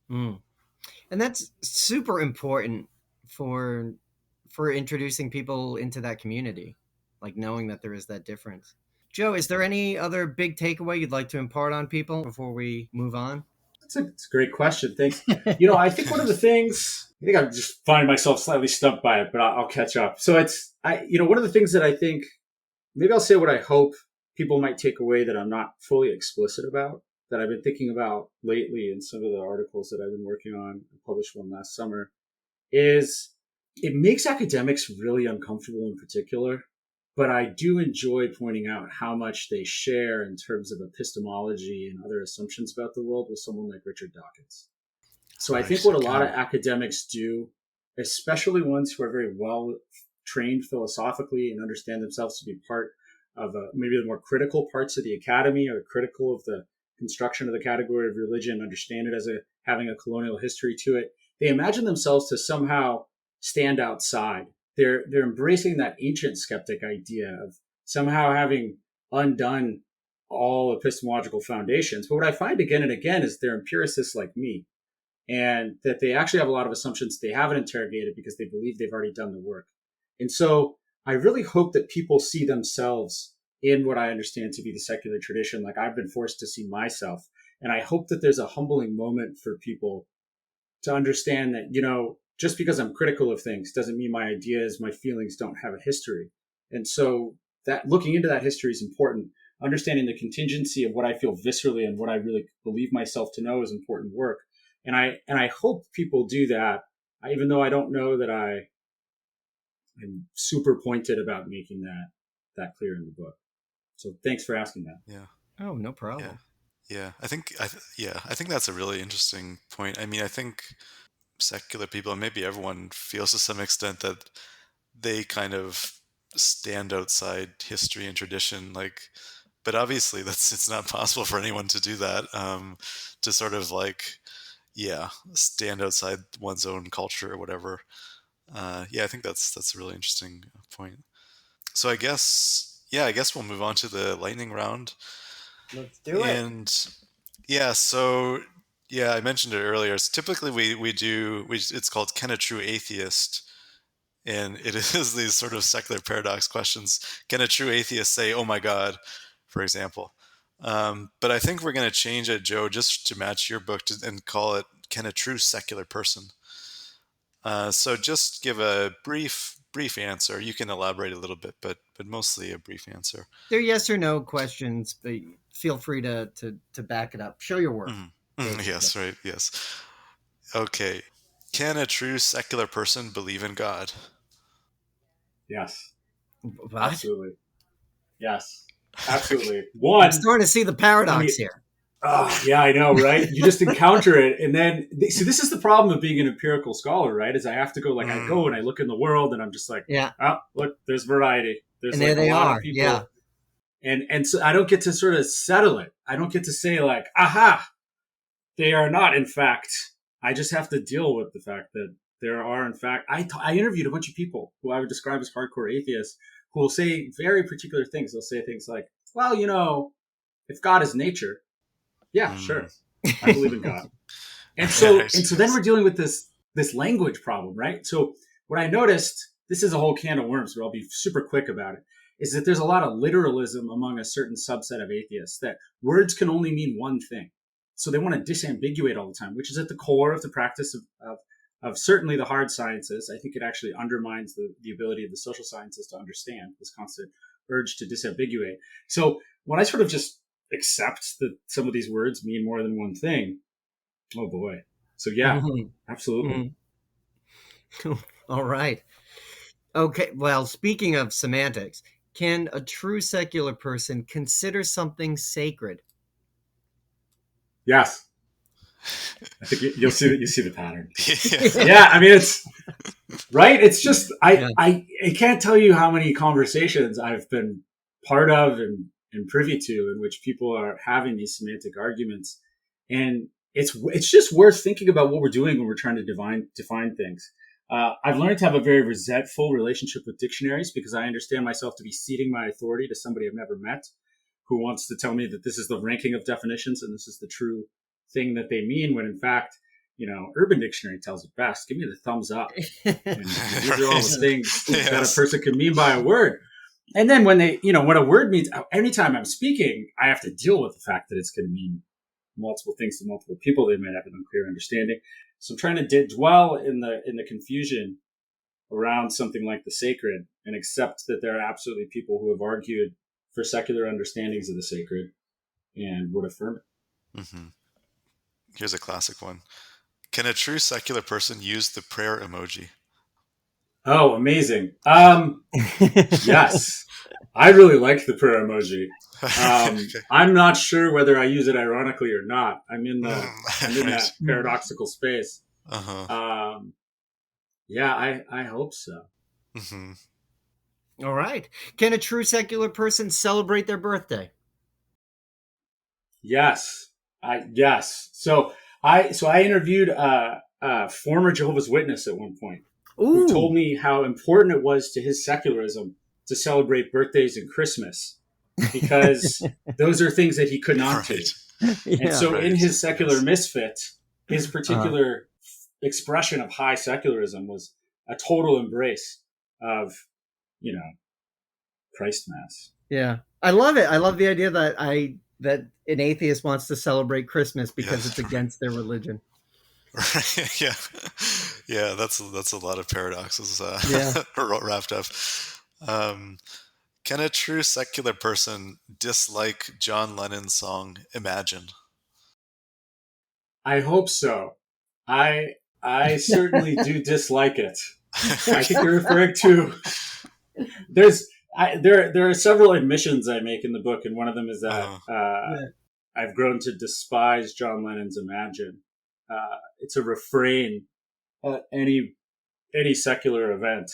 And that's super important for introducing people into that community, like knowing that there is that difference. Joe, is there any other big takeaway you'd like to impart on people before we move on? It's a great question. Thanks. I think one of the things, I think I'm just finding myself slightly stumped by it, but I'll catch up. So one of the things that I think, maybe I'll say what I hope people might take away that I'm not fully explicit about, that I've been thinking about lately in some of the articles that I've been working on. I published one last summer, is it makes academics really uncomfortable in particular, but I do enjoy pointing out how much they share in terms of epistemology and other assumptions about the world with someone like Richard Dawkins. So I think what a lot of academics do, especially ones who are very well trained philosophically and understand themselves to be part of maybe the more critical parts of the academy or critical of the construction of the category of religion, understand it as having a colonial history to it, they imagine themselves to somehow stand outside they're embracing that ancient skeptic idea of somehow having undone all epistemological foundations. But what I find again and again is they're empiricists like me, and that they actually have a lot of assumptions they haven't interrogated because they believe they've already done the work. And so I really hope that people see themselves in what I understand to be the secular tradition, like I've been forced to see myself. And I hope that there's a humbling moment for people to understand that, just because I'm critical of things doesn't mean my ideas, my feelings don't have a history. And so that looking into that history is important. Understanding the contingency of what I feel viscerally and what I really believe myself to know is important work. And I hope people do that, even though I don't know that I'm super pointed about making that clear in the book. So thanks for asking that. Yeah. Oh, no problem. Yeah. I think that's a really interesting point. I mean, I think secular people, and maybe everyone, feels to some extent that they kind of stand outside history and tradition, like, but obviously it's not possible for anyone to do that, to sort of like, stand outside one's own culture or whatever. I think that's a really interesting point. So I guess we'll move on to the lightning round. Let's do it. And so I mentioned it earlier. So typically it's called Can a True Atheist? And it is these sort of secular paradox questions. Can a true atheist say, "Oh my God," for example? But I think we're going to change it, Joe, just to match your book, and call it "Can a True Secular Person?" So just give a brief answer. You can elaborate a little bit, but mostly a brief answer. They're yes or no questions, but feel free to back it up. Show your work. Yes, right. Yes. Okay. Can a true secular person believe in God? Yes. What? Absolutely. Yes. Absolutely. One, I'm starting to see the paradox here. Yeah, I know, right? You just encounter it. And then, see, this is the problem of being an empirical scholar, right? Is I have to go, I go and I look in the world and I'm just like, oh, look, there's variety. There's and there they a lot are. of people. And so I don't get to sort of settle it. I don't get to say aha, they are not, in fact. I just have to deal with the fact that there are, in fact, I interviewed a bunch of people who I would describe as hardcore atheists who will say very particular things. They'll say things like, well, if God is nature, yeah, sure, I believe in God. And so then we're dealing with this language problem, right? So what I noticed, this is a whole can of worms, but I'll be super quick about it, is that there's a lot of literalism among a certain subset of atheists, that words can only mean one thing. So they want to disambiguate all the time, which is at the core of the practice of certainly the hard sciences. I think it actually undermines the ability of the social sciences to understand this constant urge to disambiguate. So when I sort of just accept that some of these words mean more than one thing, oh boy. So absolutely. All right. Okay. Well, speaking of semantics, can a true secular person consider something sacred? Yes. I think you see the pattern. Yeah. I mean, it's right. It's just, I can't tell you how many conversations I've been part of and privy to in which people are having these semantic arguments. And it's just worth thinking about what we're doing when we're trying to define things. I've learned to have a very resentful relationship with dictionaries because I understand myself to be ceding my authority to somebody I've never met who wants to tell me that this is the ranking of definitions and this is the true thing that they mean, when in fact, Urban Dictionary tells it best. Give me the thumbs up. And these are all the things that a person can mean by a word. And then when when a word means, anytime I'm speaking, I have to deal with the fact that it's going to mean multiple things to multiple people. They might have an unclear understanding. So I'm trying to dwell in the confusion around something like the sacred and accept that there are absolutely people who have argued for secular understandings of the sacred and would affirm it. Mm-hmm. Here's a classic one. Can a true secular person use the prayer emoji? Oh, amazing. Yes. I really like the prayer emoji. Okay. I'm not sure whether I use it ironically or not. I'm in that paradoxical space. Uh-huh. I hope so. Mm-hmm. All right. Can a true secular person celebrate their birthday? Yes. Yes. So I interviewed a former Jehovah's Witness at one point. who told Ooh. me how important it was to his secularism to celebrate birthdays and Christmas, because those are things that he could not do. Right. And Yeah. so, in Right. his secular Yes. misfit, his particular expression of high secularism was a total embrace of, you know, Christ Mass. Yeah. I love it. I love the idea that that an atheist wants to celebrate Christmas because it's Yes. against their religion. Right. Yeah. Yeah. That's a lot of paradoxes Yeah. wrapped up. Um, can a true secular person dislike John Lennon's song "Imagine"? I hope so. I certainly do dislike it. I think you're referring to there are several admissions I make in the book, and one of them is that Yeah. I've grown to despise John Lennon's "Imagine." It's a refrain at any secular event,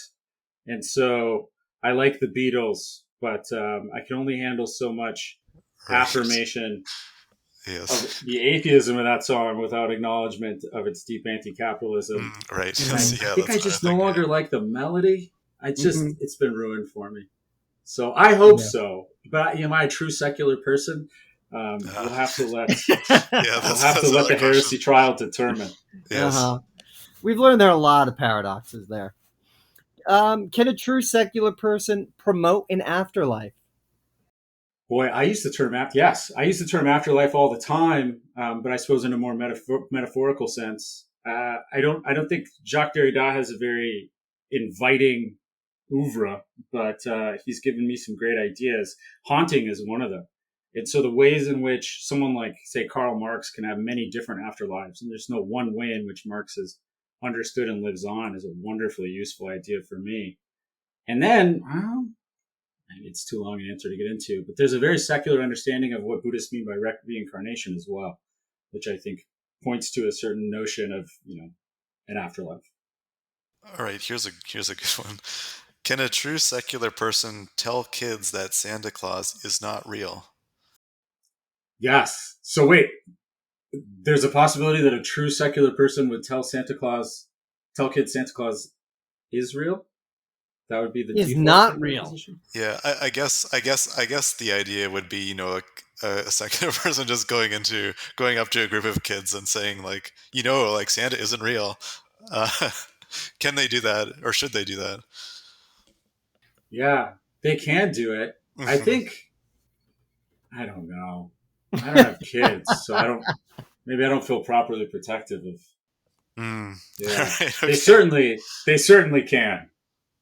and so I like the Beatles, but I can only handle so much Right. affirmation of Yes. the atheism of that song without acknowledgement of its deep anti-capitalism. Right. And Mhm. I Yeah. think I That's what I just no think. longer like the melody. Mhm. It's been ruined for me. So I hope Yeah. so. But am I a true secular person? Uh, yeah. We'll That's have to that's let another the question. heresy trial determine. Yes. Uh-huh. We've learned there are a lot of paradoxes there. Can a true secular person promote an afterlife? Boy, I use the term yes, I use the term afterlife all the time, but I suppose in a more metaphorical sense. I don't think Jacques Derrida has a very inviting oeuvre, but he's given me some great ideas. Haunting is one of them. And so the ways in which someone like, say, Karl Marx can have many different afterlives, and there's no one way in which Marx is understood and lives on, is a wonderfully useful idea for me. And then, it's too long an answer to get into, but there's a very secular understanding of what Buddhists mean by reincarnation as well, which I think points to a certain notion of, an afterlife. All right. Here's a good one. Can a true secular person tell kids that Santa Claus is not real? Yes. So wait, there's a possibility that a true secular person would tell kids Santa Claus is real. That would be the Is default not secular real. position. Yeah, I guess the idea would be, a secular person just going up to a group of kids and saying like, like Santa isn't real. Uh, can they do that, or should they do that? Yeah, they can do it. I Mhm. think. I don't know. I don't have kids, so I don't. Maybe I don't feel properly protective of. Mm. All Yeah, right. they Okay. certainly can.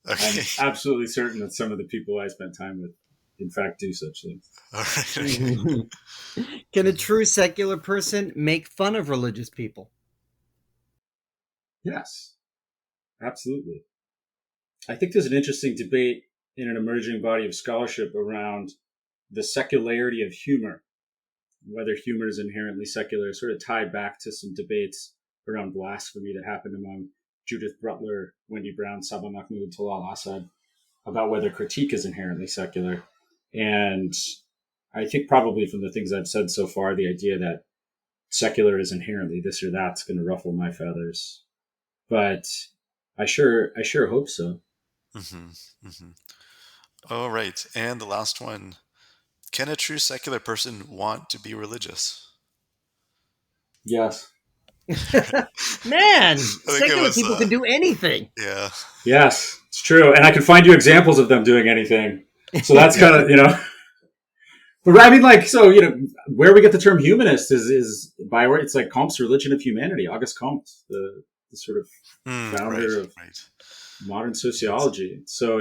Okay. I'm absolutely certain that some of the people I spent time with, in fact, do such things. All right. Okay. Mhm. Can a true secular person make fun of religious people? Yes, absolutely. I think there's an interesting debate in an emerging body of scholarship around the secularity of humor, whether humor is inherently secular, sort of tied back to some debates around blasphemy that happened among Judith Butler, Wendy Brown, Saba Mahmood, Talal Asad, about whether critique is inherently secular. And I think probably from the things I've said so far, the idea that secular is inherently this or that's going to ruffle my feathers. But I sure hope so. Hmm. Hmm. All right. And the last one. Can a true secular person want to be religious? Yes. Man, I think it secular was, people can do anything. yeah. Yes, it's true. And I can find you examples of them doing anything. So that's kind of, but I mean, like, so, where we get the term humanist is by where it's like Comte's Religion of Humanity, Auguste Comte, the sort of Right. founder of Right. modern Yes. sociology. So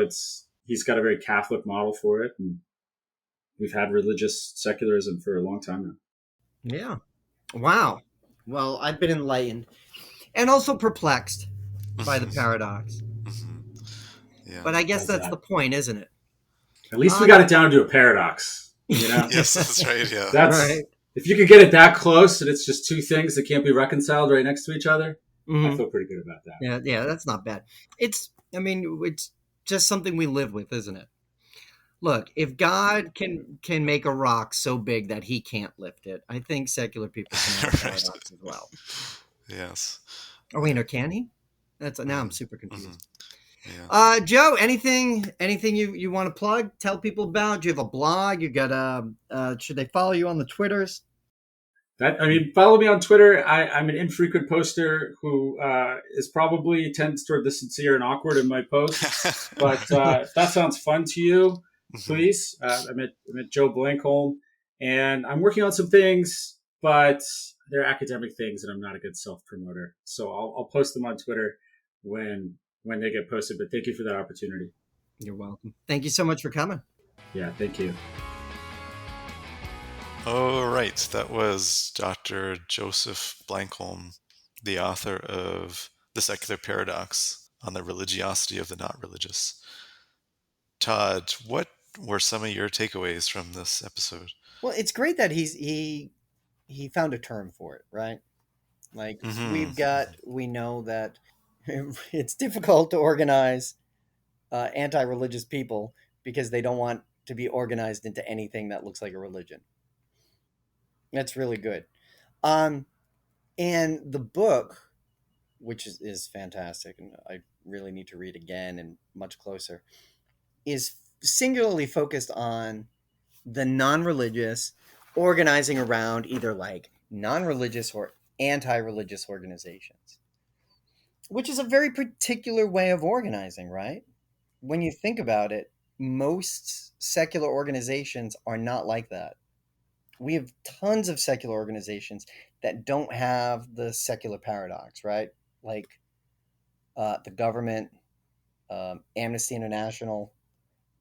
he's got a very Catholic model for it. And we've had religious secularism for a long time Yeah. Wow. Well, I've been enlightened and also perplexed by the Hmm. paradox. Hmm. Yeah. But I now. guess How's that's the that? point, isn't it? At least we Um, got it down to a paradox, Yes, that's right. Yeah. That's, right. if you could get it that close and it's just two things that can't be reconciled right next to each other, I Hmm. feel pretty good about that. Yeah, yeah, that's not bad. I mean, it's just something we live with, isn't it? Look, if God can make a rock so big that he can't lift it, I think secular people can have a Right. paradox as well. Yes. Oh wait, or can he? Now I'm super confused. Yeah. Joe, anything you want to plug? Tell people about? Do you have a blog? You got should they follow you on the Twitters? Follow me on Twitter. I'm an infrequent poster who is probably tends toward the sincere and awkward in my posts. But if that sounds fun to you, please. I'm at Joe Blankholm, and I'm working on some things, but they're academic things, and I'm not a good self promoter. So I'll post them on Twitter when they get posted. But thank you for that opportunity. You're welcome. Thank you so much for coming. Yeah, thank you. All right, that was Dr. Joseph Blankholm, the author of The Secular Paradox on the Religiosity of the Not Religious. Todd, what were some of your takeaways from this episode? Well, it's great that he found a term for it, right? Like we know that it's difficult to organize anti-religious people because they don't want to be organized into anything that looks like a religion. That's really good. And the book, which is fantastic, and I really need to read again and much closer, is singularly focused on the non-religious organizing around either like non-religious or anti-religious organizations, which is a very particular way of organizing, right? When you think about it, most secular organizations are not like that. We have tons of secular organizations that don't have the secular paradox, right? Like the government, Amnesty International,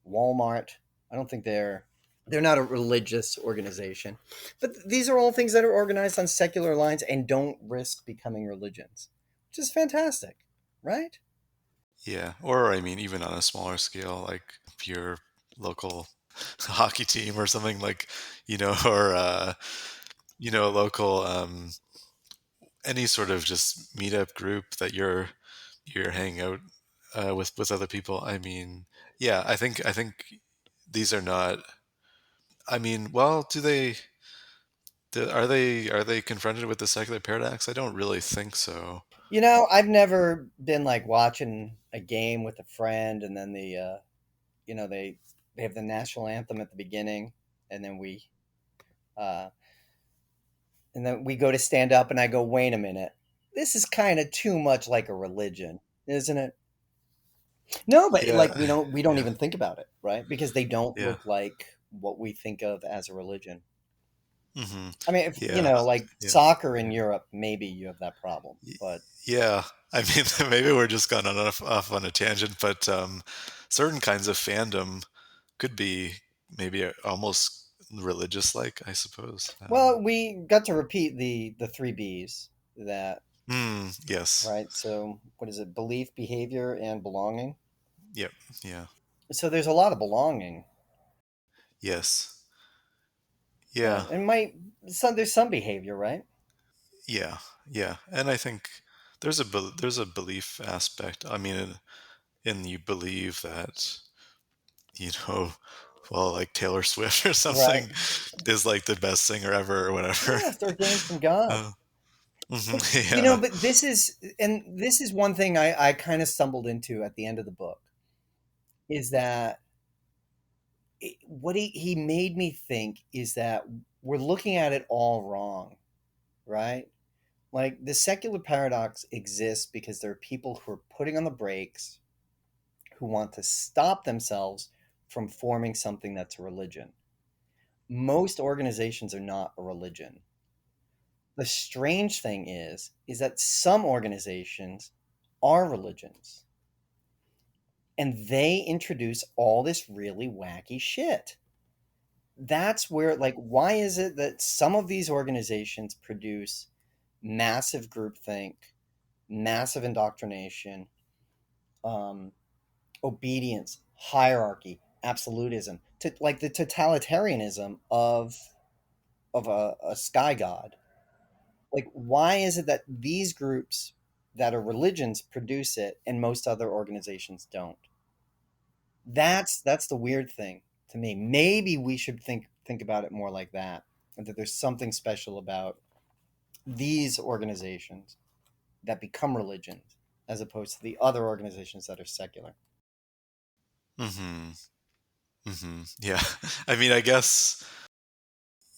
Walmart. I don't think they're not a religious organization, but these are all things that are organized on secular lines and don't risk becoming religions, which is fantastic, right? Yeah, or I mean, even on a smaller scale, like your local hockey team or something like, or a local any sort of just meetup group that you're hanging out with other people. I mean, yeah, I think these are not. I mean, well, are they confronted with the secular paradox? I don't really think so. I've never been like watching a game with a friend, and then they have the national anthem at the beginning, and then uh, we go to stand up, and I go, wait a minute, this is kind of too much like a religion, isn't it? No, but Yeah, like we don't yeah, even think about it, right? Because they don't yeah, look like what we think of as a religion. hmm I mean, if yeah, like yeah. soccer in Europe, maybe you have that problem, Y- but Yeah, I mean, maybe we're just gone off on a tangent, but certain kinds of fandom could be maybe almost religious-like, I suppose. well, we got to repeat the three B's that Yes. right. So what is it? Belief, behavior, and belonging. Yep. Yeah. So there's a lot of belonging, Yes. Yeah. and there's some behavior, right? Yeah. Yeah. And I think there's a belief aspect. I mean, and you believe that, you know, well, like Taylor Swift or Right. something is like the best singer ever or whatever. Yeah, it's ordained from God. Uh, But yeah. but this is one thing I kind of stumbled into at the end of the book is that what he made me think is that we're looking at it all wrong, right? Like the secular paradox exists because there are people who are putting on the brakes who want to stop themselves from forming something that's a religion. Most organizations are not a religion. The strange thing is that some organizations are religions and they introduce all this really wacky shit. That's where, like, why is it that some of these organizations produce massive groupthink, massive indoctrination, um, obedience, hierarchy, absolutism, to like the totalitarianism of a sky god? Like, why is it that these groups that are religions produce it and most other organizations don't? That's the weird thing to me. Maybe we should think about it more like that, and that there's something special about these organizations that become religions. as opposed to the other organizations that are secular. Mm-hmm. Mm-hmm. Yeah. I mean, I guess.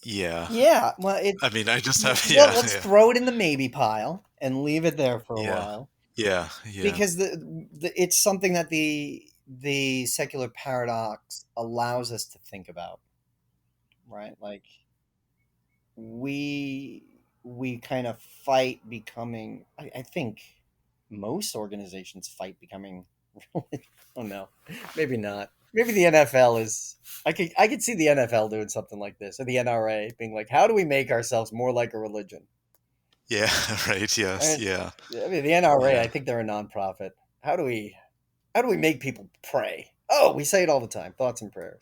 Yeah. Yeah, well, I mean, I just have. well, Yeah. let's Yeah. throw it in the maybe pile and leave it there for a Yeah. while, Yeah. Yeah. because it's something that the secular paradox allows us to think about, right? Like we we kind of fight becoming. I think most organizations fight becoming. Oh no, maybe not. Maybe the NFL is. I could see the NFL doing something like this, or the NRA being like, "How do we make ourselves more like a religion?" Yeah. Right. Yes. And Yeah. I mean, the NRA, Yeah. I think they're a nonprofit. How do we make people pray? Oh, we say it all the time. Thoughts and prayers.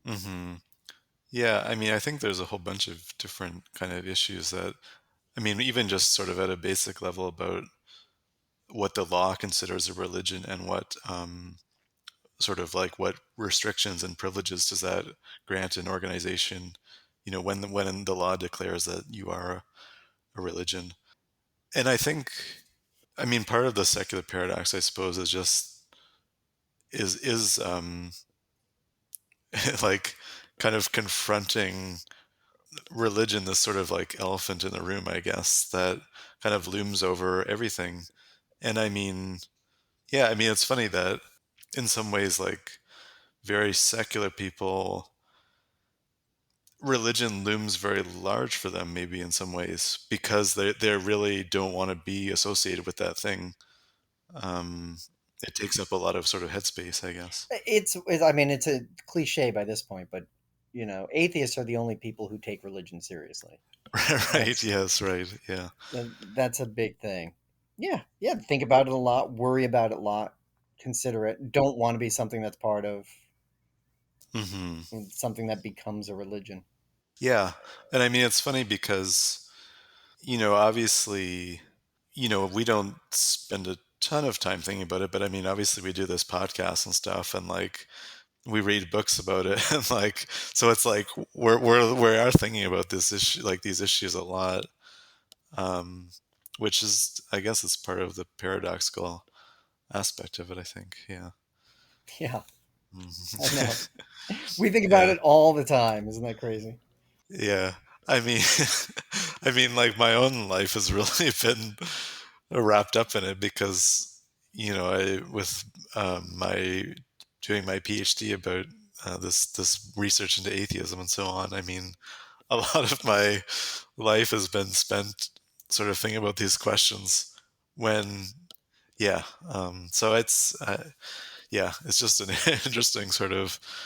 Mm-hmm. Yeah. I mean, I think there's a whole bunch of different kind of issues that, I mean, even just sort of at a basic level about what the law considers a religion and what sort of like what restrictions and privileges does that grant an organization, when the law declares that you are a religion. And I think, I mean, part of the secular paradox, I suppose, is just is like kind of confronting religion, this sort of like elephant in the room, I guess, that kind of looms over everything. And I mean, yeah, I mean, it's funny that in some ways, like very secular people, religion looms very large for them, maybe in some ways, because they really don't want to be associated with that thing. Um, it takes up a lot of sort of headspace, I guess. I mean, it's a cliche by this point, but atheists are the only people who take religion seriously. Right? That's Yes. Right. Yeah. that's a big thing. Yeah, yeah. Think about it a lot. Worry about it a lot. Consider it. Don't want to be something that's part of Hmm. something that becomes a religion. Yeah. And I mean, it's funny because, obviously, we don't spend a ton of time thinking about it, but I mean, obviously, we do this podcast and stuff, and like, we read books about it, and like, so it's like we are thinking about this issue, like these issues a lot, um, which is, I guess, it's part of the paradoxical aspect of it. I think, yeah. Yeah, I know. Mhm. We think about Yeah. it all the time. Isn't that crazy? Yeah. I mean, I mean, like my own life has really been wrapped up in it because, I with my doing my PhD about this research into atheism and so on. I mean, a lot of my life has been spent sort of thinking about these questions. When, yeah, so yeah, it's just an interesting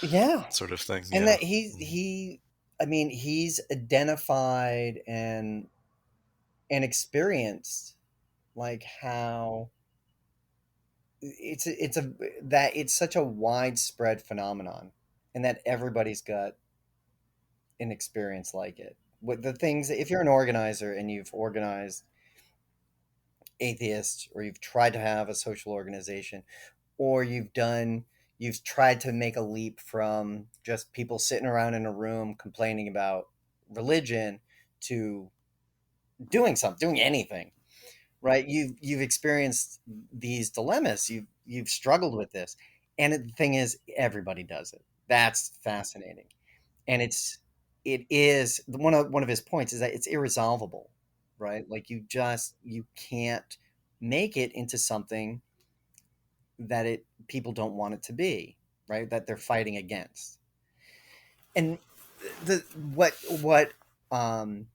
Yeah, sort of thing. and Yeah. that he I mean, he's identified and experienced like how it's that it's such a widespread phenomenon, and that everybody's got an experience like it. With the things, if you're an organizer and you've organized atheists, or you've tried to have a social organization, or you've tried to make a leap from just people sitting around in a room complaining about religion to doing anything, right? You've experienced these dilemmas. You've struggled with this, and the thing is, everybody does it. That's fascinating, and it is one of his points is that it's irresolvable, right? Like you can't make it into something that it people don't want it to be, right? That they're fighting against. And the um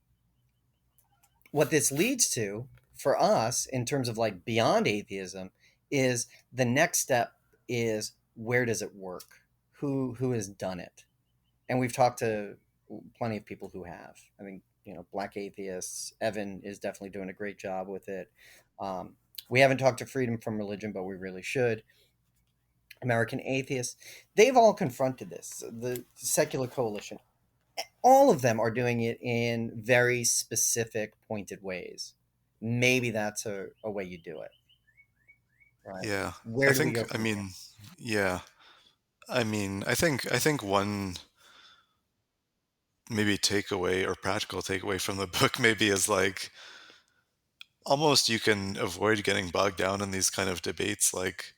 what this leads to for us in terms of like beyond atheism is the next step is, where does it work? Who has done it? And we've talked to plenty of people who have. I think, black atheists. Evan is definitely doing a great job with it. Um, we haven't talked to Freedom from Religion, but we really should. American atheists, they've all confronted this. The Secular Coalition, all of them are doing it in very specific, pointed ways. Maybe that's a way you do it, right? Yeah. I Where do we think, go I from here? mean, yeah. I mean, I think one maybe takeaway or practical takeaway from the book maybe is like, almost you can avoid getting bogged down in these kind of debates like,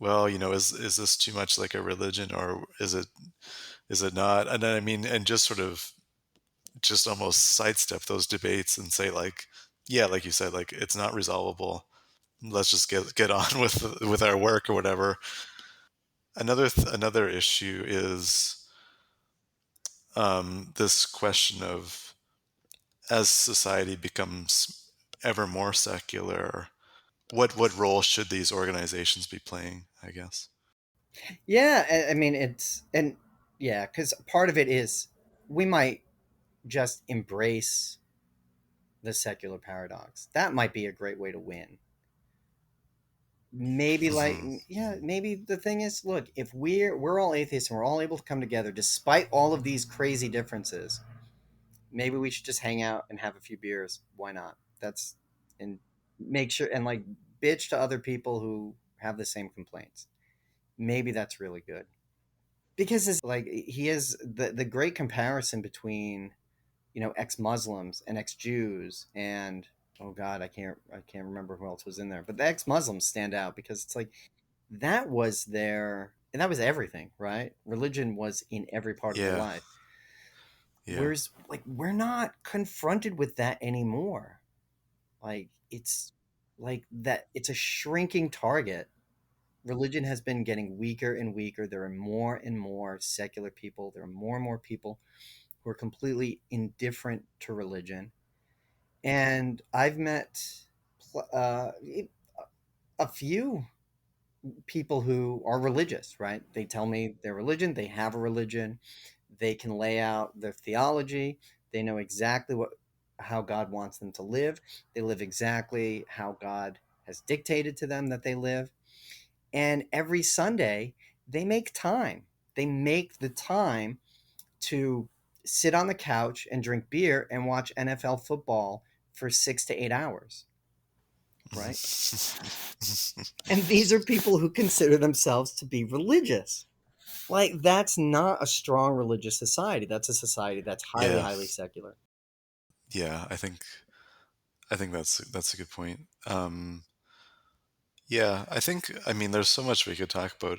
well, is this too much like a religion, or is it not? And then, I mean, and just sort of just almost sidestep those debates and say like, yeah, like you said, like it's not resolvable. Let's just get on with our work or whatever. Another issue is this question of, as society becomes ever more secular, what role should these organizations be playing, I guess? Yeah, I mean it's and yeah, because part of it is we might just embrace the secular paradox. That might be a great way to win. Maybe like Hmm. yeah, maybe the thing is, look, if we're all atheists and we're all able to come together despite all of these crazy differences, maybe we should just hang out and have a few beers. Why not? That's and make sure and like bitch to other people who have the same complaints. Maybe that's really good. Because it's like he is the great comparison between ex-Muslims and ex-Jews and oh god, I can't remember who else was in there, but the ex-Muslims stand out because it's like that was their and that was everything, right? Religion was in every part of their Yeah, life. yeah, Whereas like we're not confronted with that anymore. Like it's like that it's a shrinking target. Religion has been getting weaker and weaker. There are more and more secular people. There are more and more people who are completely indifferent to religion. And I've met a few people who are religious, right? They tell me their religion, they have a religion, they can lay out their theology, they know exactly how God wants them to live, they live exactly how God has dictated to them that they live. And every Sunday, they make time. They make the time to sit on the couch and drink beer and watch NFL football for 6 to 8 hours, right? And these are people who consider themselves to be religious. Like, that's not a strong religious society. That's a society that's highly, yeah, highly secular. yeah. I think that's a good point. Yeah, I mean, there's so much we could talk about,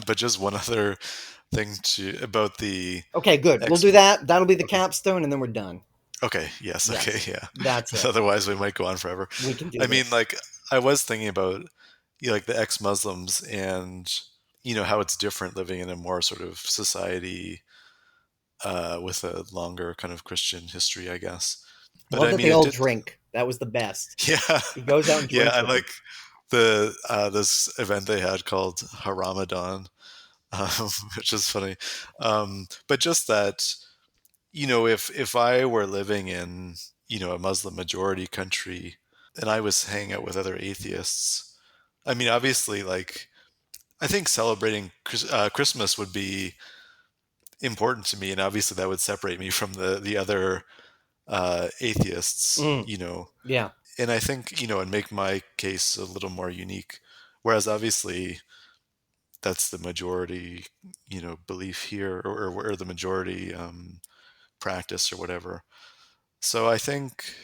but just one other thing to about the Okay, good. We'll ex. do that. That'll be the Okay, capstone, and then we're done. okay, yes, okay, Yes, yeah. that's it. Otherwise, we might go on forever. We can do I mean, this. like, I was thinking about, like the ex-Muslims and how it's different living in a more sort of society with a longer kind of Christian history, I guess. I But love I that mean, they it all did. drink. That was the best. Yeah, He goes out and yeah. drinks I with them. like the this event they had called Haramadan, which is funny. But just that, if I were living in a Muslim majority country and I was hanging out with other atheists, I mean, obviously, like I think celebrating Christmas would be important to me, and obviously that would separate me from the other atheists, Mm, yeah. and I think and make my case a little more unique. Whereas obviously that's the majority, belief here, or the majority practice or whatever. So I think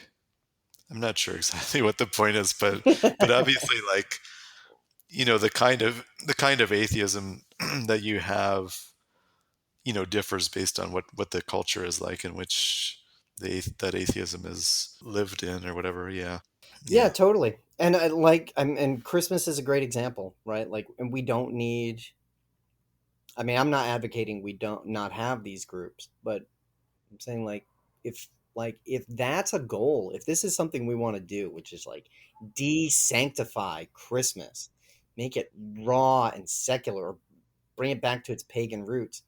I'm not sure exactly what the point is, but obviously, like the kind of atheism that you have, differs based on what the culture is like in which that atheism is lived in or whatever. Yeah, Yeah, yeah, totally. And and Christmas is a great example, right? Like, and we don't need. I mean, I'm not advocating we don't not have these groups, but I'm saying if if that's a goal, if this is something we want to do, which is like de-sanctify Christmas, make it raw and secular, or bring it back to its pagan roots,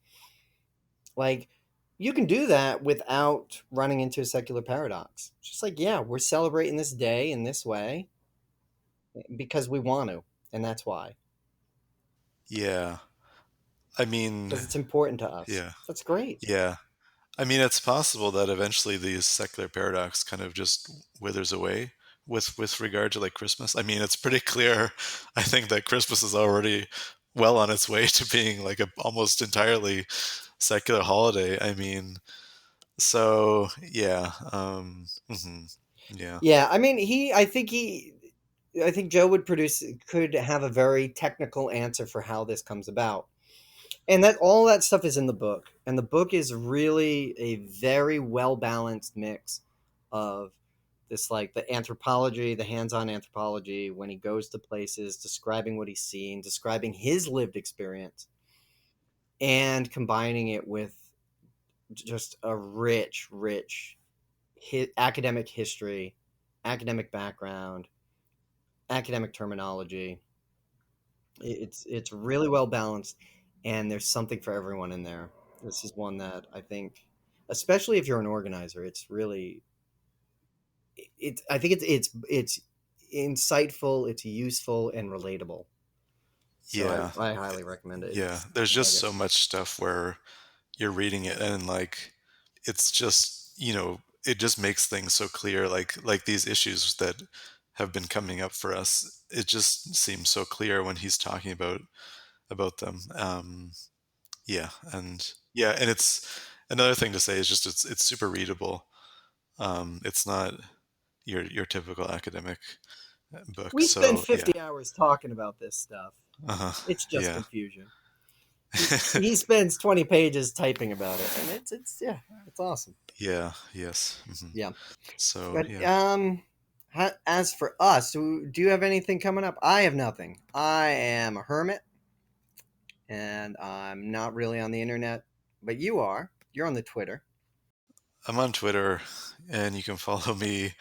like you can do that without running into a secular paradox. It's just like, yeah, we're celebrating this day in this way because we want to, and that's why, yeah. I mean, because it's important to us. yeah, That's great. yeah. I mean, it's possible that eventually the secular paradox kind of just withers away with regard to like Christmas. I mean, it's pretty clear, I think, that Christmas is already well on its way to being like a almost entirely secular holiday. I mean, so yeah. Mhm. Yeah. Yeah, I mean, I think Joe could have a very technical answer for how this comes about. And that all that stuff is in the book. And the book is really a very well balanced mix of this, like the anthropology, the hands-on anthropology, when he goes to places, describing what he's seen, describing his lived experience, and combining it with just a rich academic history, academic background, academic terminology. It's really well balanced, and there's something for everyone in there. This is one that I think, especially if you're an organizer, it's really I think it's insightful, it's useful and relatable. So Yeah. I highly recommend it. Yeah. It's There's just mega. so much stuff where you're reading it and like it's just, it just makes things so clear, like these issues that have been coming up for us. It just seems so clear when he's talking about them. Yeah, and it's another thing to say is just it's super readable. It's not your typical academic book. We spend So yeah. 50 hours talking about this stuff. Uh-huh. It's just Yeah. confusion. He spends 20 pages typing about it, and it's yeah, it's awesome. Yeah. Yes. Yeah. So But yeah. as for us, do you have anything coming up? I have nothing. I am a hermit, and I'm not really on the internet, but you are. You're on the Twitter. I'm on Twitter, and you can follow me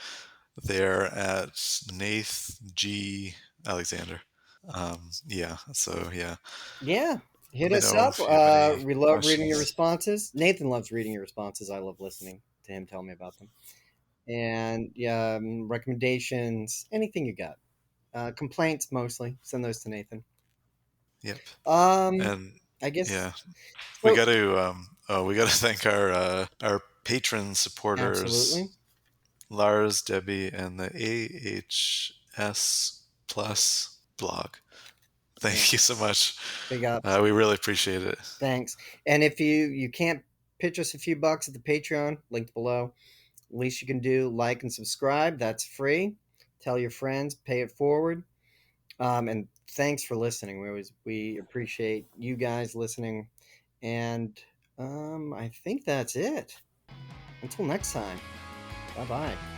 there at Nath G Alexander. Yeah. So yeah, Yeah, let hit me us know up. if you have any We love reading your questions. responses. Nathan loves reading your responses. I love listening to him tell me about them. And recommendations, anything you got. Complaints mostly. Send those to Nathan. Yep. Um, And I guess yeah, we so. got to we got to thank our patron Absolutely. supporters, Lars, Debbie, and the AHS Plus blog. Yeah, Thank you so much. big ups. We really appreciate it. Thanks. And if you can't pitch us a few bucks at the Patreon, linked below, least you can do, like and subscribe. That's free. Tell your friends, pay it forward. And thanks for listening. We appreciate you guys listening. And I think that's it. Until next time. Bye bye.